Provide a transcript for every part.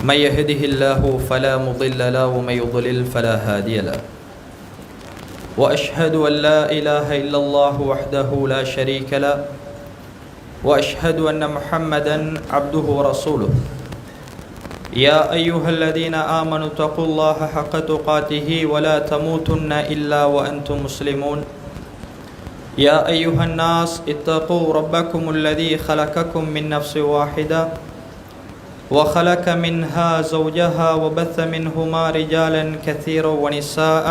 من يهده الله فلا مضل له ومن يضلل فلا هادي له وأشهد أن لا إله إلا الله وحده لا شريك له وأشهد أن محمدا عبده ورسوله يا أيها الذين آمنوا اتقوا الله حق تقاته ولا تموتن إلا وأنتم مسلمون يا أيها الناس اتقوا ربكم الذي خلقكم من نفس واحدة وخلق منها زوجها وبث منهما رجالا كثيرا ونساء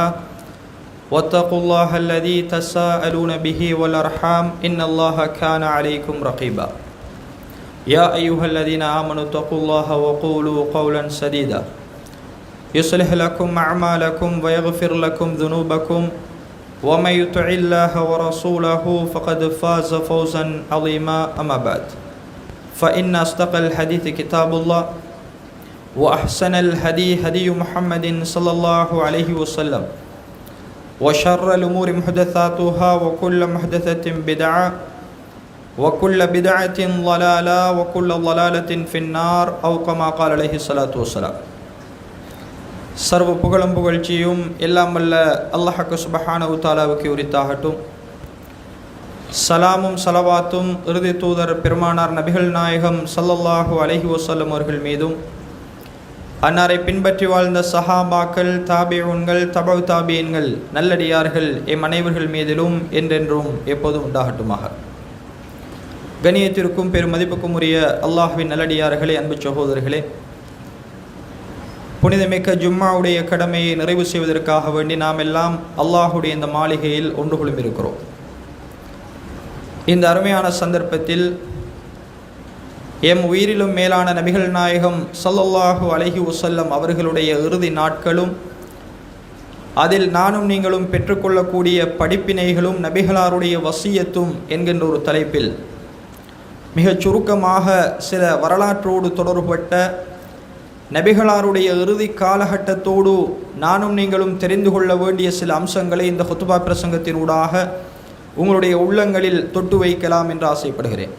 واتقوا الله الذي تساءلون به والأرحام إن الله كان عليكم رقيبا يا أيها الذين آمنوا اتقوا الله وقولوا قولا سديدا يصلح لكم أعمالكم ويغفر لكم ذنوبكم ومن يطع الله ورسوله فقد فاز فوزا عظيما أما بعد فإن أصدق الحديث كتاب الله وأحسن الهدي هدي محمد صلى الله عليه وسلم وشر الأمور محدثاتها وكل محدثة بدعة وكل بدعة ضلالة وكل ضلالة في النار أو كما قال عليه الصلاة والسلام சர்வ புகழும் புகழ்ச்சியும் எல்லாம் வல்ல அல்லாஹ் சுப்ஹானஹு தஆலாவுக்கு உரித்தாகட்டும். சலாமும் சலவாத்தும் இறுதி தூதர் பெருமானார் நபிகள் நாயகம் ஸல்லல்லாஹு அலைஹி வஸல்லம் அவர்கள் மீதும் அன்னாரை பின்பற்றி வாழ்ந்த சஹாபாக்கள், தாபிஊன்கள், தபஉ தாபியீன்கள், நல்லடியார்கள் எம் அனைவர்கள் மீதிலும் என்றென்றும் எப்போதும் உண்டாகட்டுமாக. கண்ணியத்திற்கும் பெருமதிப்புக்கும் உரிய அல்லாஹ்வின் நல்லடியார்களே, அன்பு சகோதரர்களே, புனிதமிக்க ஜும்மாவுடைய கடமையை நிறைவு செய்வதற்காக வேண்டி நாம் எல்லாம் அல்லாஹுடைய இந்த மாளிகையில் ஒன்று குழும்பிருக்கிறோம். இந்த அருமையான சந்தர்ப்பத்தில் எம் உயிரிலும் மேலான நபிகள் நாயகம் ஸல்லல்லாஹு அலைஹி வஸல்லம் அவர்களுடைய இறுதி நாட்களும் அதில் நானும் நீங்களும் பெற்றுக்கொள்ளக்கூடிய படிப்பினைகளும் நபிகளாருடைய வசியத்தும் என்கின்ற ஒரு தலைப்பில் மிகச் சுருக்கமாக சில வரலாற்றோடு தொடர்பட்ட நபிகளாருடைய இறுதி காலகட்டத்தோடு நானும் நீங்களும் தெரிந்து கொள்ள வேண்டிய சில அம்சங்களை இந்த ஹுத்பா பிரசங்கத்தினூடாக உங்களுடைய உள்ளங்களில் தொட்டு வைக்கலாம் என்று ஆசைப்படுகிறேன்.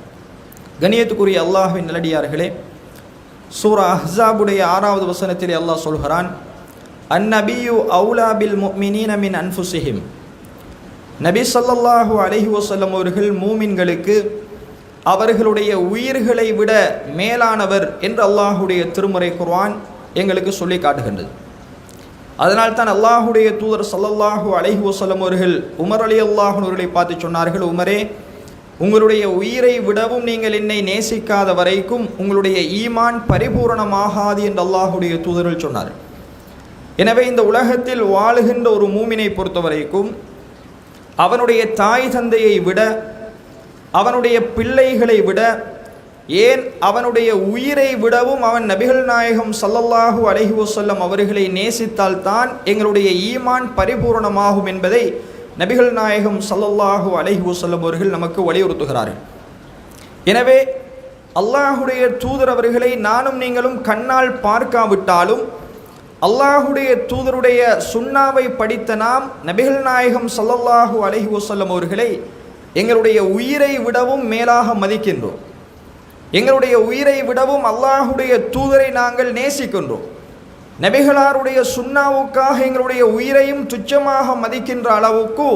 கண்ணியத்துக்குரிய அல்லாஹ்வின் நல்லடியார்களே, சூரா அஹ்ஸாபுடைய 6வது வசனத்திலே அல்லாஹ் சொல்கிறான், அந்நபியு அவுலா பில் முஃமினீன மின் அன்ஃபுஸிஹிம். நபி ஸல்லல்லாஹு அலைஹி வஸல்லம் அவர்கள் மூமின்களுக்கு அவர்களுடைய உயிர்களை விட மேலானவர் என்று அல்லாஹுடைய திருமறை குர்ஆன் எங்களுக்கு சொல்லி காட்டுகின்றது. அதனால் தான் அல்லாஹுடைய தூதர் ஸல்லல்லாஹு அலைஹி வஸல்லம் அவர்கள் உமர் ரலியல்லாஹு அன்ஹு அவர்களை பார்த்து சொன்னார்கள், உமரே, உங்களுடைய உயிரை விடவும் நீங்கள் என்னை நேசிக்காத வரைக்கும் உங்களுடைய ஈமான் பரிபூரணமாகாது என்று அல்லாஹுடைய தூதர்கள் சொன்னார்கள். எனவே இந்த உலகத்தில் வாழுகின்ற ஒரு மூமினை பொறுத்த வரைக்கும் அவனுடைய தாய் தந்தையை விட, அவனுடைய பிள்ளைகளை விட, ஏன் அவனுடைய உயிரை விடவும் அவன் நபிகள் நாயகம் ஸல்லல்லாஹு அலைஹி வஸல்லம் அவர்களை நேசித்தால்தான் எங்களுடைய ஈமான் பரிபூரணமாகும் என்பதை நபிகள் நாயகம் ஸல்லல்லாஹு அலைஹி வஸல்லம் அவர்கள் நமக்கு வலியுறுத்துகிறார்கள். எனவே அல்லாஹுடைய தூதர் அவர்களை நானும் நீங்களும் கண்ணால் பார்க்காவிட்டாலும் அல்லாஹுடைய தூதருடைய சுன்னாவை படித்த நாம் நபிகள் நாயகம் ஸல்லல்லாஹு அலைஹி வஸல்லம் அவர்களை எங்களுடைய உயிரை விடவும் மேலாக மதிக்கின்றோம். எங்களுடைய உயிரை விடவும் அல்லாஹுடைய தூதரை நாங்கள் நேசிக்கின்றோம். நபிகளாருடைய சுன்னாவுக்காக எங்களுடைய உயிரையும் துச்சமாக மதிக்கின்ற அளவுக்கு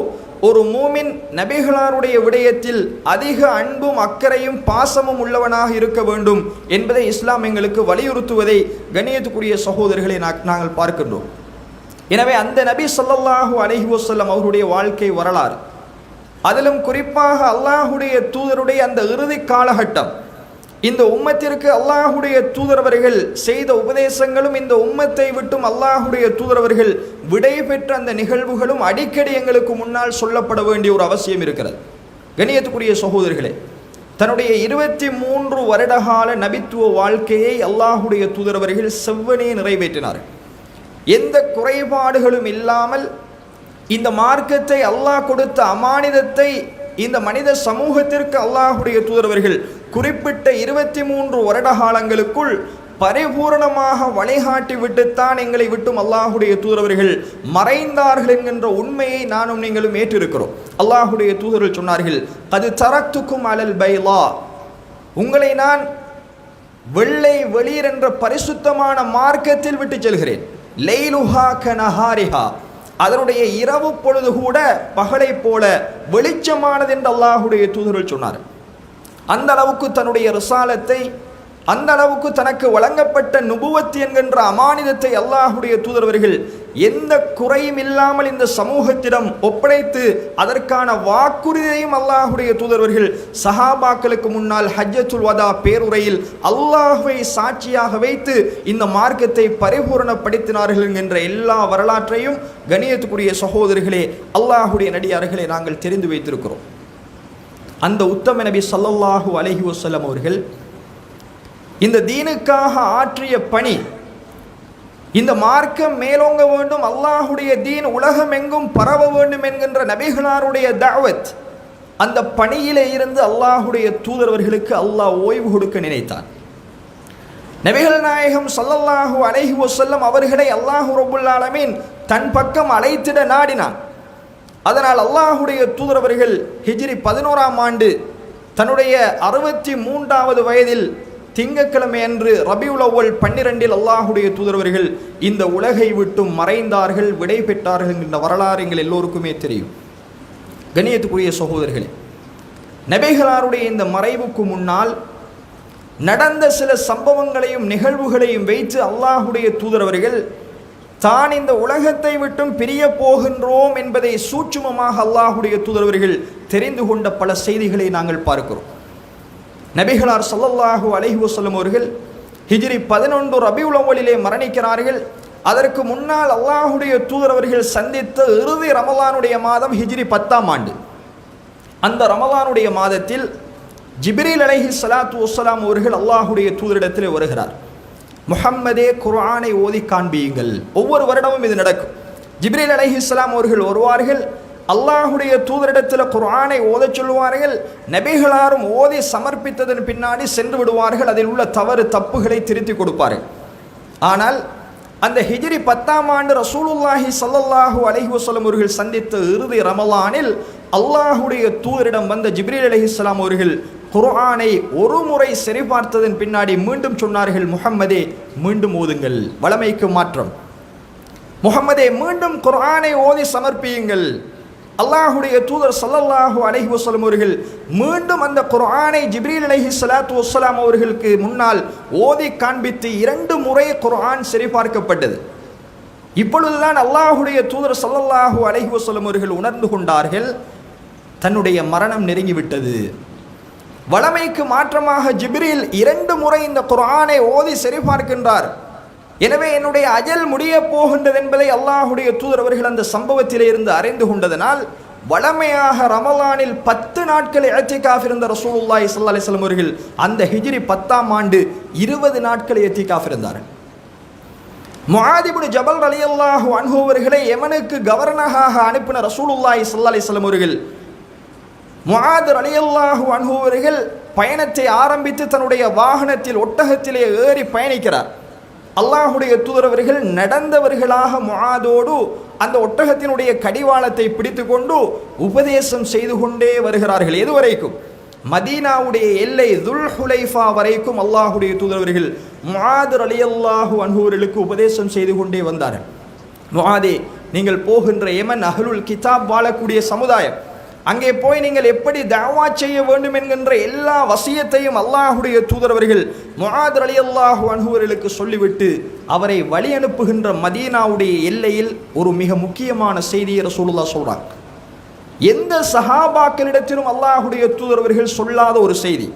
ஒரு மூமின் நபிகளாருடைய விடயத்தில் அதிக அன்பும் அக்கறையும் பாசமும் உள்ளவனாக இருக்க வேண்டும் என்பதை இஸ்லாம் எங்களுக்கு வலியுறுத்துவதை கண்ணியத்துக்குரிய சகோதரர்களை நாங்கள் பார்க்கின்றோம். எனவே அந்த நபி ஸல்லல்லாஹு அலைஹி வஸல்லம் அவருடைய வாழ்க்கை வரலாறு, அதிலும் குறிப்பாக அல்லாஹுடைய தூதருடைய அந்த இறுதி காலகட்டம், இந்த உம்மத்திற்கு அல்லாஹுடைய தூதரவர்கள் செய்த உபதேசங்களும் இந்த உம்மத்தை விட்டும் அல்லாஹுடைய தூதரவர்கள் விடை பெற்ற அந்த நிகழ்வுகளும் அடிக்கடி எங்களுக்கு முன்னால் சொல்லப்பட வேண்டிய ஒரு அவசியம் இருக்கிறது. கண்ணியத்துக்குரிய சகோதரர்களே, தன்னுடைய 23 வருடகால நபித்துவ வாழ்க்கையை அல்லாஹுடைய தூதரவர்கள் செவ்வனே நிறைவேற்றினார். எந்த குறைபாடுகளும் இல்லாமல் இந்த மார்க்கத்தை, அல்லாஹ் கொடுத்த அமானிதத்தை இந்த மனித சமூகத்திற்கு அல்லாஹுடைய தூதரவர்கள் குறிப்பிட்ட 23 வருட காலங்களுக்குள் பரிபூரணமாக வழிகாட்டி விட்டுத்தான் எங்களை விட்டும் அல்லாஹுடைய தூதரவர்கள் மறைந்தார்கள் என்கின்ற உண்மையை நானும் நீங்களும் ஏற்றிருக்கிறோம். அல்லாஹுடைய தூதர்கள் சொன்னார்கள், அது தரக்துக்கும் அலல் பைலா, உங்களை நான் வெள்ளை வெளிர் என்ற பரிசுத்தமான மார்க்கத்தில் விட்டு செல்கிறேன். லைலுஹா கனஹாரிஹா, அதனுடைய இரவு பொழுது கூட பகலை போல வெளிச்சமானது என்று அல்லாஹுடைய தூதர்கள் சொன்னார். அந்த அளவுக்கு தன்னுடைய ரிசாலத்தை, அந்த அளவுக்கு தனக்கு வழங்கப்பட்ட நுபுவத் என்கின்ற அமானிதத்தை அல்லாஹுடைய தூதரவர்கள் எந்த குறையும் இல்லாமல் இந்த சமூகத்திடம் ஒப்படைத்து அதற்கான வாக்குறுதியையும் அல்லாஹுடைய தூதரவர்கள் சஹாபாக்களுக்கு முன்னால் ஹஜ்ஜத்துல் வதா பேருரையில் அல்லாஹ்வை சாட்சியாக வைத்து இந்த மார்க்கத்தை பரிபூரணப்படுத்தினார்கள் என்கின்ற எல்லா வரலாற்றையும் கணியத்துக்குரிய சகோதரர்களே, அல்லாஹுடைய நடிகார்களே, நாங்கள் தெரிந்து வைத்திருக்கிறோம். அந்த உத்தம நபி ஸல்லல்லாஹு அலைஹி வஸல்லம் அவர்கள் இந்த தீனுக்காக ஆற்றிய பணி, இந்த மார்க்கம் மேலோங்க வேண்டும், அல்லாஹுடைய தீன் உலகம் எங்கும் பரவ வேண்டும் என்கின்ற நபிகளாருடைய தஅவத், அந்த பணியிலே இருந்து அல்லாஹுடைய தூதரவர்களுக்கு அல்லாஹ் ஓய்வு கொடுக்க நினைத்தான். நபிகள் நாயகம் ஸல்லல்லாஹு அலைஹி வஸல்லம் அவர்களை அல்லாஹ் ரப்பல் ஆலமீன் தன் பக்கம் அழைத்திட நாடினான். அதனால் அல்லாஹுடைய தூதரவர்கள் ஹிஜ்ரி 11ஆம் ஆண்டு தன்னுடைய 63வது வயதில் திங்கட்கிழமை அன்று ரபியுல் அவ்வல் 12 அல்லாஹுடைய தூதரவர்கள் இந்த உலகை விட்டு மறைந்தார்கள், விடை பெற்றார்கள் என்கின்ற வரலாறு எங்கள் எல்லோருக்குமே தெரியும். கண்ணியத்துக்குரிய சகோதரர்களே, நபிகளாருடைய இந்த மறைவுக்கு முன்னால் நடந்த சில சம்பவங்களையும் நிகழ்வுகளையும் வைத்து அல்லாஹுடைய தூதரவர்கள் தான் இந்த உலகத்தை விட்டும் பிரிய போகின்றோம் என்பதை சூட்சுமமாக அல்லாஹுடைய தூதரவர்கள் தெரிந்து கொண்ட பல செய்திகளை நாங்கள் பார்க்கிறோம். நபிகளார் ஸல்லல்லாஹு அலைஹி வஸல்லம் அவர்கள் ஹிஜ்ரி 11 ரபியுல் அவ்வலிலே மரணிக்கிறார்கள். அதற்கு முன்னால் அல்லாஹுடைய தூதரவர்கள் சந்தித்த இறுதி ரமலானுடைய மாதம் ஹிஜ்ரி 10ஆம் ஆண்டு. அந்த ரமலானுடைய மாதத்தில் ஜிப்ரீல் அலைஹிஸ்ஸலாத்து வஸ்ஸலாம் அவர்கள் அல்லாஹுடைய தூதரிடத்தில் வருகிறார். முஹம்மதே, குர்ஆனை ஓதி காண்பியுங்கள். ஒவ்வொரு வருடமும் இது நடக்கும். ஜிப்ரீல் அலைஹிஸ்ஸலாம் அவர்கள் வருவார்கள், அல்லாஹுடைய தூதரிடத்தில் குர்ஆனை ஓதச் சொல்லுவார்கள். நபிகளாரும் ஓதி சமர்ப்பித்ததன் பின்னாடி சென்று விடுவார்கள். அதில் உள்ள தவறு தப்புகளை திருத்தி கொடுப்பார்கள். ஆனால் அந்த ஹிஜ்ரி 10ஆம் ஆண்டு ரசூலுல்லாஹி ஸல்லல்லாஹு அலைஹி வஸல்லம் அவர்கள் சந்தித்த இறுதி ரமலானில் அல்லாஹுடைய தூதரிடம் வந்த ஜிப்ரீல் அலைஹிஸ்ஸலாம் அவர்கள் குர்ஆனை ஒரு முறை சரிபார்த்ததன் பின்னாடி மீண்டும் சொன்னார்கள், முஹம்மதே மீண்டும் ஓதுங்கள். வளமைக்கு மாற்றம். முஹம்மதே மீண்டும் குர்ஆனை ஓதி சமர்ப்பியுங்கள். அல்லாஹுடைய தூதர் ஸல்லல்லாஹு அலைஹி வஸல்லம் அவர்கள் மீண்டும் அந்த குர்ஆனை ஜிப்ரீல் அலைஹிஸ்ஸலாத்து வஸ்ஸலாம் அவர்களுக்கு முன்னால் ஓதி காண்பித்து 2 முறை குர்ஆன் சரிபார்க்கப்பட்டது. இப்பொழுதுதான் அல்லாஹுடைய தூதர் ஸல்லல்லாஹு அலைஹி வஸல்லம் அவர்கள் உணர்ந்து கொண்டார்கள், தன்னுடைய மரணம் நெருங்கிவிட்டது. வளமைக்கு மாற்றமாக ஜிப்ரீல் 2 முறை இந்த குர்ஆனை ஓதி சரிபார்க்கின்றார். எனவே என்னுடைய அஜல் முடிய போகின்றது என்பதை அல்லாஹுடைய தூதர் அவர்கள் அந்த சம்பவத்திலே இருந்து அறிந்து கொண்டதனால் வளமையாக ரமலானில் 10 நாட்கள் இஅ்திகாஃப் இருந்த ரசூலுல்லாஹி ஸல்லல்லாஹு அலைஹி வஸல்லம் அவர்கள் அந்த ஹிஜ்ரி 10ஆம் ஆண்டு 20 நாட்கள் இஅ்திகாஃப் இருந்தார்கள். முஆத் இப்னு ஜபல் ரலியல்லாஹு அன்ஹு அவர்களை யமனுக்கு கவர்னராக அனுப்பின ரசூலுல்லாஹி ஸல்லல்லாஹு அலைஹி வஸல்லம் அவர்கள் முஆத் ரலியல்லாஹு அன்ஹு அவர்கள் பயணத்தை ஆரம்பித்து தன்னுடைய வாகனத்தில் ஒட்டகத்திலே ஏறி பயணிக்கிறார். அல்லாஹுடைய தூதரவர்கள் நடந்தவர்களாக முஆதோடு அந்த ஒட்டகத்தினுடைய கடிவாளத்தை பிடித்து கொண்டு உபதேசம் செய்து கொண்டே வருகிறார்கள். எதுவரைக்கும்? மதீனாவுடைய எல்லை துல் ஹுலைஃபா வரைக்கும் அல்லாஹுடைய தூதரவர்கள் முஆத் ரலியல்லாஹு அன்ஹு அவர்களுக்கு உபதேசம் செய்து கொண்டே வந்தார்கள். முஆதே, நீங்கள் போகின்ற யமன் அஹ்லுல் கிதாப் வாழக்கூடிய சமுதாயம், அங்கே போய் நீங்கள் எப்படி தஅவா செய்ய வேண்டும் என்கின்ற எல்லா வசியத்தையும் அல்லாஹுடைய தூதரவர்கள் முஆத் ரலியல்லாஹு அன்ஹு அவர்களுக்கு சொல்லிவிட்டு அவரை வழி அனுப்புகின்ற மதீனாவுடைய எல்லையில் ஒரு மிக முக்கியமான செய்தியை ரசூலுல்லாஹ் சொல்றாங்க. எந்த சஹாபாக்களிடத்திலும் அல்லாஹுடைய தூதரவர்கள் சொல்லாத ஒரு செய்தி,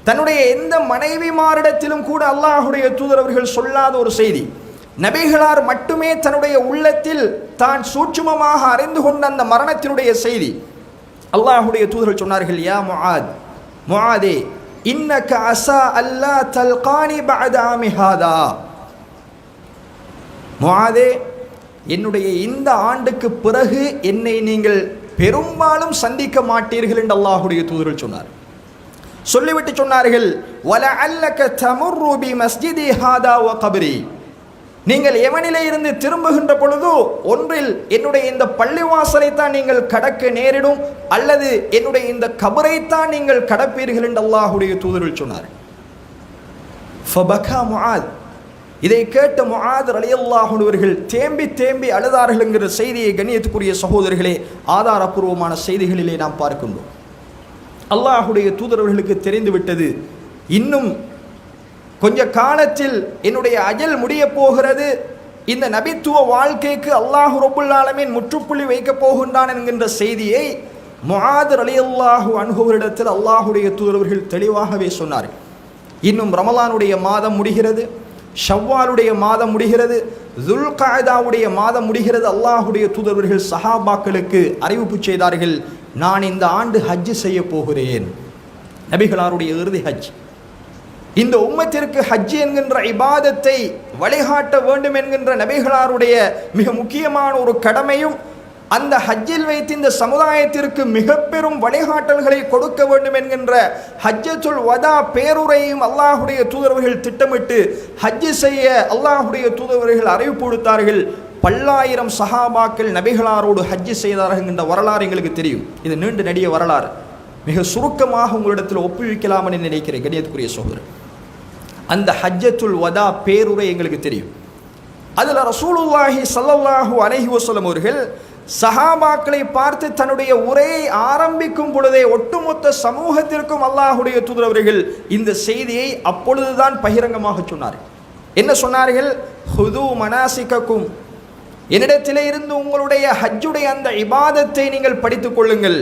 தன்னுடைய எந்த மனைவிமாரிடத்திலும் கூட அல்லாஹுடைய தூதரவர்கள் சொல்லாத ஒரு செய்தி, நபிகளார் மட்டுமே தன்னுடைய உள்ளத்தில் தான் சூட்சுமமாக அறிந்து கொண்ட அந்த மரணத்தினுடைய செய்தி. அல்லாஹுடைய தூதர்கள் சொன்னார்கள், யா முஆத், முஆதே, இன்னக அஸா அல்லா தல்கானி பஅத ஆமி ஹாதா. முஆதே, என்னுடைய இந்த ஆண்டுக்கு பிறகு என்னை நீங்கள் பெரும்பாலும் சந்திக்க மாட்டீர்கள் என்று அல்லாஹுடைய தூதர்கள் சொன்னார். சொல்லிவிட்டு சொன்னார்கள், வலஅல்லக தமுர்ரு பி மஸ்ஜிதி ஹாதா வ கப்ரி. நீங்கள் யமனிலே இருந்து திரும்புகின்ற பொழுது ஒன்றில் என்னுடைய இந்த பள்ளிவாசலை தான் நீங்கள் கடக்க நேரிடும், அல்லது என்னுடைய இந்த கபரைத்தான் நீங்கள் கடப்பீர்கள் என்று அல்லாஹுடைய தூதர்கள் சொன்னார். ஃபபகா முஆத். இதை கேட்ட முஆத் ரலியல்லாஹு அன்ஹு அவர்கள் தேம்பி தேம்பி அழுதார்கள் என்கிற செய்தியை கண்ணியத்துக்குரிய சகோதரர்களே ஆதாரபூர்வமான செய்திகளிலே நாம் பார்க்கின்றோம். அல்லாஹுடைய தூதரவர்களுக்கு தெரிந்து விட்டது, இன்னும் கொஞ்ச காலத்தில் என்னுடைய அஜல் முடிய போகிறது, இந்த நபித்துவ வாழ்க்கைக்கு அல்லாஹ் ரப்புல் ஆலமீன் முற்றுப்புள்ளி வைக்கப் போகின்றான் என்கின்ற செய்தியை முஆத் ரலியல்லாஹு அன்ஹு அவரிடத்தில் அல்லாஹுடைய தூதரவர்கள் தெளிவாகவே சொன்னார்கள். இன்னும் ரமலானுடைய மாதம் முடிகிறது, ஷவ்வாலுடைய மாதம் முடிகிறது, துல்காதாவுடைய மாதம் முடிகிறது. அல்லாஹுடைய தூதரவர்கள் சஹாபாக்களுக்கு அறிவிப்பு செய்தார்கள், நான் இந்த ஆண்டு ஹஜ் செய்ய போகிறேன். நபிகளாருடைய இறுதி ஹஜ். இந்த உம்மத்திற்கு ஹஜ் என்கின்ற இபாதத்தை வழிகாட்ட வேண்டும் என்கின்ற நபிகளாருடைய மிக முக்கியமான ஒரு கடமையும், அந்த ஹஜ்ஜில் வைத்து இந்த சமுதாயத்திற்கு மிக பெரும் வழிகாட்டல்களை கொடுக்க வேண்டும் என்கின்ற ஹஜ்ஜத்துல் வதா பேருரையும் அல்லாஹுடைய தூதரவர்கள் திட்டமிட்டு ஹஜ் செய்ய அல்லாஹுடைய தூதரவர்கள் அறிவிப்பு கொடுத்தார்கள். பல்லாயிரம் சஹாபாக்கள் நபிகளாரோடு ஹஜ் செய்தார்கள் என்கின்ற வரலாறு எங்களுக்கு தெரியும். இது நீண்ட நெடிய வரலாறு, மிக சுருக்கமாக உங்களிடத்தில் ஒப்புவிக்கலாம் என்று நினைக்கிறேன். கண்ணியத்துக்குரிய சகோதரர், அந்த ஹஜ்ஜத்துல் வதா பேருரை எங்களுக்கு தெரியும். அதில் ரசூலுல்லாஹி ஸல்லல்லாஹு அலைஹி வஸல்லம் அவர்கள் சஹாபாக்களை பார்த்து தன்னுடைய உரையை ஆரம்பிக்கும் பொழுதே ஒட்டுமொத்த சமூகத்திற்கும் அல்லாஹுடைய தூதரவர்கள் இந்த செய்தியை அப்பொழுதுதான் பகிரங்கமாக சொன்னார்கள். என்ன சொன்னார்கள்? ஹுது மனாசிகக்கும், என்னிடத்திலே இருந்து உங்களுடைய ஹஜ்ஜுடைய அந்த இபாதத்தை நீங்கள் படித்துக் கொள்ளுங்கள்,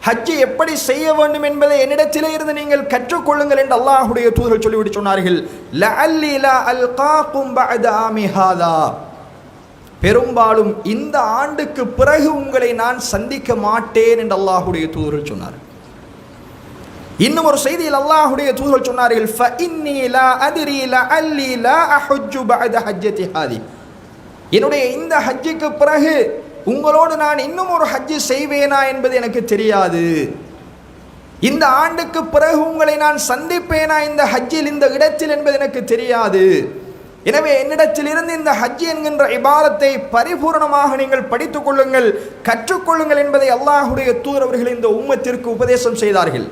ஹஜ்ஜை எப்படி செய்ய வேண்டும் என்பதை என்னிடத்திலே இருந்து நீங்கள் கற்றுக்கொள்ளுங்கள் என்று அல்லாஹுடைய தூதர்கள் சொல்லிவிட்டு சொன்னார்கள். லஅல்லி லா அல்காக்கும் பஅத ஆமி ஹாதா, பெரும்பாலும் இந்த ஆண்டுக்கு பிறகு உங்களை நான் சந்திக்க மாட்டேன் என்று அல்லாஹுடைய தூதர்கள் சொன்னார். இன்னும் ஒரு செய்தியில் அல்லாஹுடைய தூதர்கள் சொன்னார்கள், ஃபஇன்னி லா அத்ரி லஅல்லி லா அஹஜ்ஜு பஅத ஹஜ்ஜதி ஹாதி, என்னுடைய இந்த ஹஜ்ஜுக்கு பிறகு உங்களோடு நான் இன்னும் ஒரு ஹஜ்ஜு செய்வேனா என்பது எனக்கு தெரியாது, இந்த ஆண்டுக்கு பிறகு உங்களை நான் சந்திப்பேனா இந்த ஹஜ்ஜில் இந்த இடத்தில் என்பது எனக்கு தெரியாது. எனவே என்னிடத்தில் இருந்து இந்த ஹஜ் என்கின்ற இபாதத்தை பரிபூர்ணமாக நீங்கள் படித்துக் கொள்ளுங்கள், கற்றுக்கொள்ளுங்கள் என்பதை அல்லாஹுடைய தூதரவர்கள் இந்த உம்மத்திற்கு உபதேசம் செய்தார்கள்.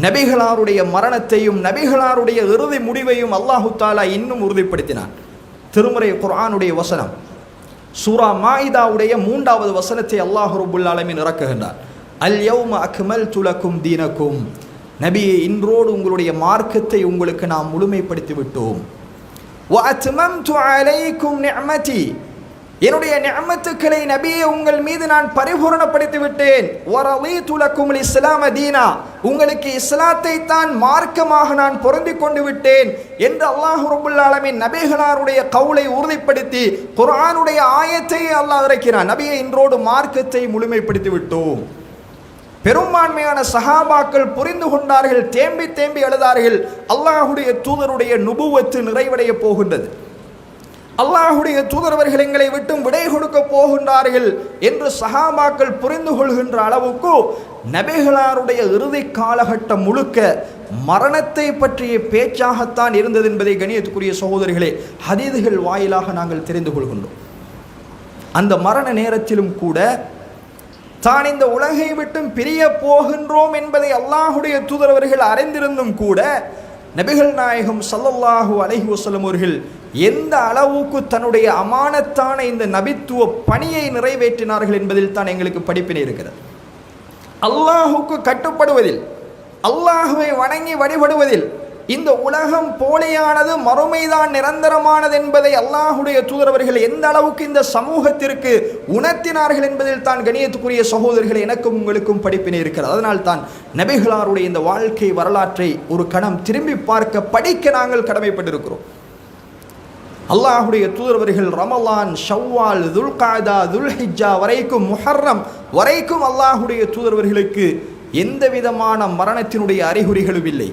நபிகளாருடைய மரணத்தையும் நபிகளாருடைய இறுதி முடிவையும் அல்லாஹு தாலா இன்னும் உறுதிப்படுத்தினான். திருமறை குர்ஆனுடைய வசனம் சூரா மாயிதாவுடைய 3வது வசனத்தை அல்லாஹ் ரப்புல் ஆலமீன் இறக்குகின்றார். அல் யௌம அக்மல்து லக்கும் தீனக்கும், நபியே இன்றோடு உங்களுடைய மார்க்கத்தை உங்களுக்கு நாம் முழுமைப்படுத்தி விட்டோம். வஅத்மம்து அலைக்கும் நிஅமதி, என்னுடைய நிஅமத்துக்களை நபியே உங்கள் மீது நான் பரிபூரணப்படுத்தி விட்டேன். வரலீது லக்குமுல் இஸ்லாம தீனா, உங்களுக்கு இஸ்லாத்தை தான் மார்க்கமாக நான் பொருந்திக் கொண்டு விட்டேன் என்று அல்லாஹ் ரப்புல் ஆலமீன் நபிகளாருடைய கவுலை உறுதிப்படுத்தி குர்ஆனுடைய ஆயத்தை அல்லாஹ் இறக்கினான். நபியே இன்றோடு மார்க்கத்தை முழுமைப்படுத்தி விட்டோம். பெரும்பான்மையான சஹாபாக்கள் புரிந்து கொண்டார்கள், தேம்பி தேம்பி அழுதார்கள். அல்லாஹுடைய தூதருடைய நுபுவத்து நிறைவடைய போகின்றது, அல்லாஹுடைய தூதரவர்கள் எங்களை விட்டும் விடை கொடுக்க போகின்றார்கள் என்று சஹாபாக்கள் புரிந்து கொள்கின்ற அளவுக்கு நபிகளாருடைய இறுதி காலகட்டம் முழுக்க மரணத்தை பற்றிய பேச்சாகத்தான் இருந்தது என்பதை கண்ணியத்துக்குரிய சகோதரிகளே ஹதீதுகள் வாயிலாக நாங்கள் தெரிந்து கொள்கின்றோம். அந்த மரண நேரத்திலும் கூட தான் இந்த உலகை விட்டும் பிரிய போகின்றோம் என்பதை அல்லாஹுடைய தூதரவர்கள் அறிந்திருந்தும் கூட நபிகள் நாயகம் ஸல்லல்லாஹு அலைஹி வஸல்லம் அவர்கள் எந்த அளவுக்கு தன்னுடைய அமானத்தான இந்த நபித்துவ பணியை நிறைவேற்றினார்கள் என்பதில் தான் எங்களுக்கு படிப்பினை இருக்கிறது. அல்லாஹுக்கு கட்டுப்படுவதில், அல்லாஹுவை வணங்கி வழிபடுவதில் இந்த உலகம் போலியானது, மறுமைதான் நிரந்தரமானது என்பதை அல்லாஹுடைய தூதரவர்கள் எந்த அளவுக்கு இந்த சமூகத்திற்கு உணர்த்தினார்கள் என்பதில் தான் கண்ணியத்துக்குரிய சகோதரர்கள் எனக்கும் உங்களுக்கும் படிப்பினை இருக்கிறது. அதனால் தான் நபிகளாருடைய இந்த வாழ்க்கை வரலாற்றை ஒரு கணம் திரும்பி பார்க்க படிக்க நாங்கள் கடமைப்பட்டிருக்கிறோம். அல்லாஹுடைய தூதரவர்கள் ரமலான், ஷவ்வால், துல்காதா, துல்ஹிஜ்ஜா வரைக்கும், முஹர்ரம் வரைக்கும் அல்லாஹுடைய தூதரவர்களுக்கு எந்த விதமான மரணத்தினுடைய அறிகுறிகளும் இல்லை,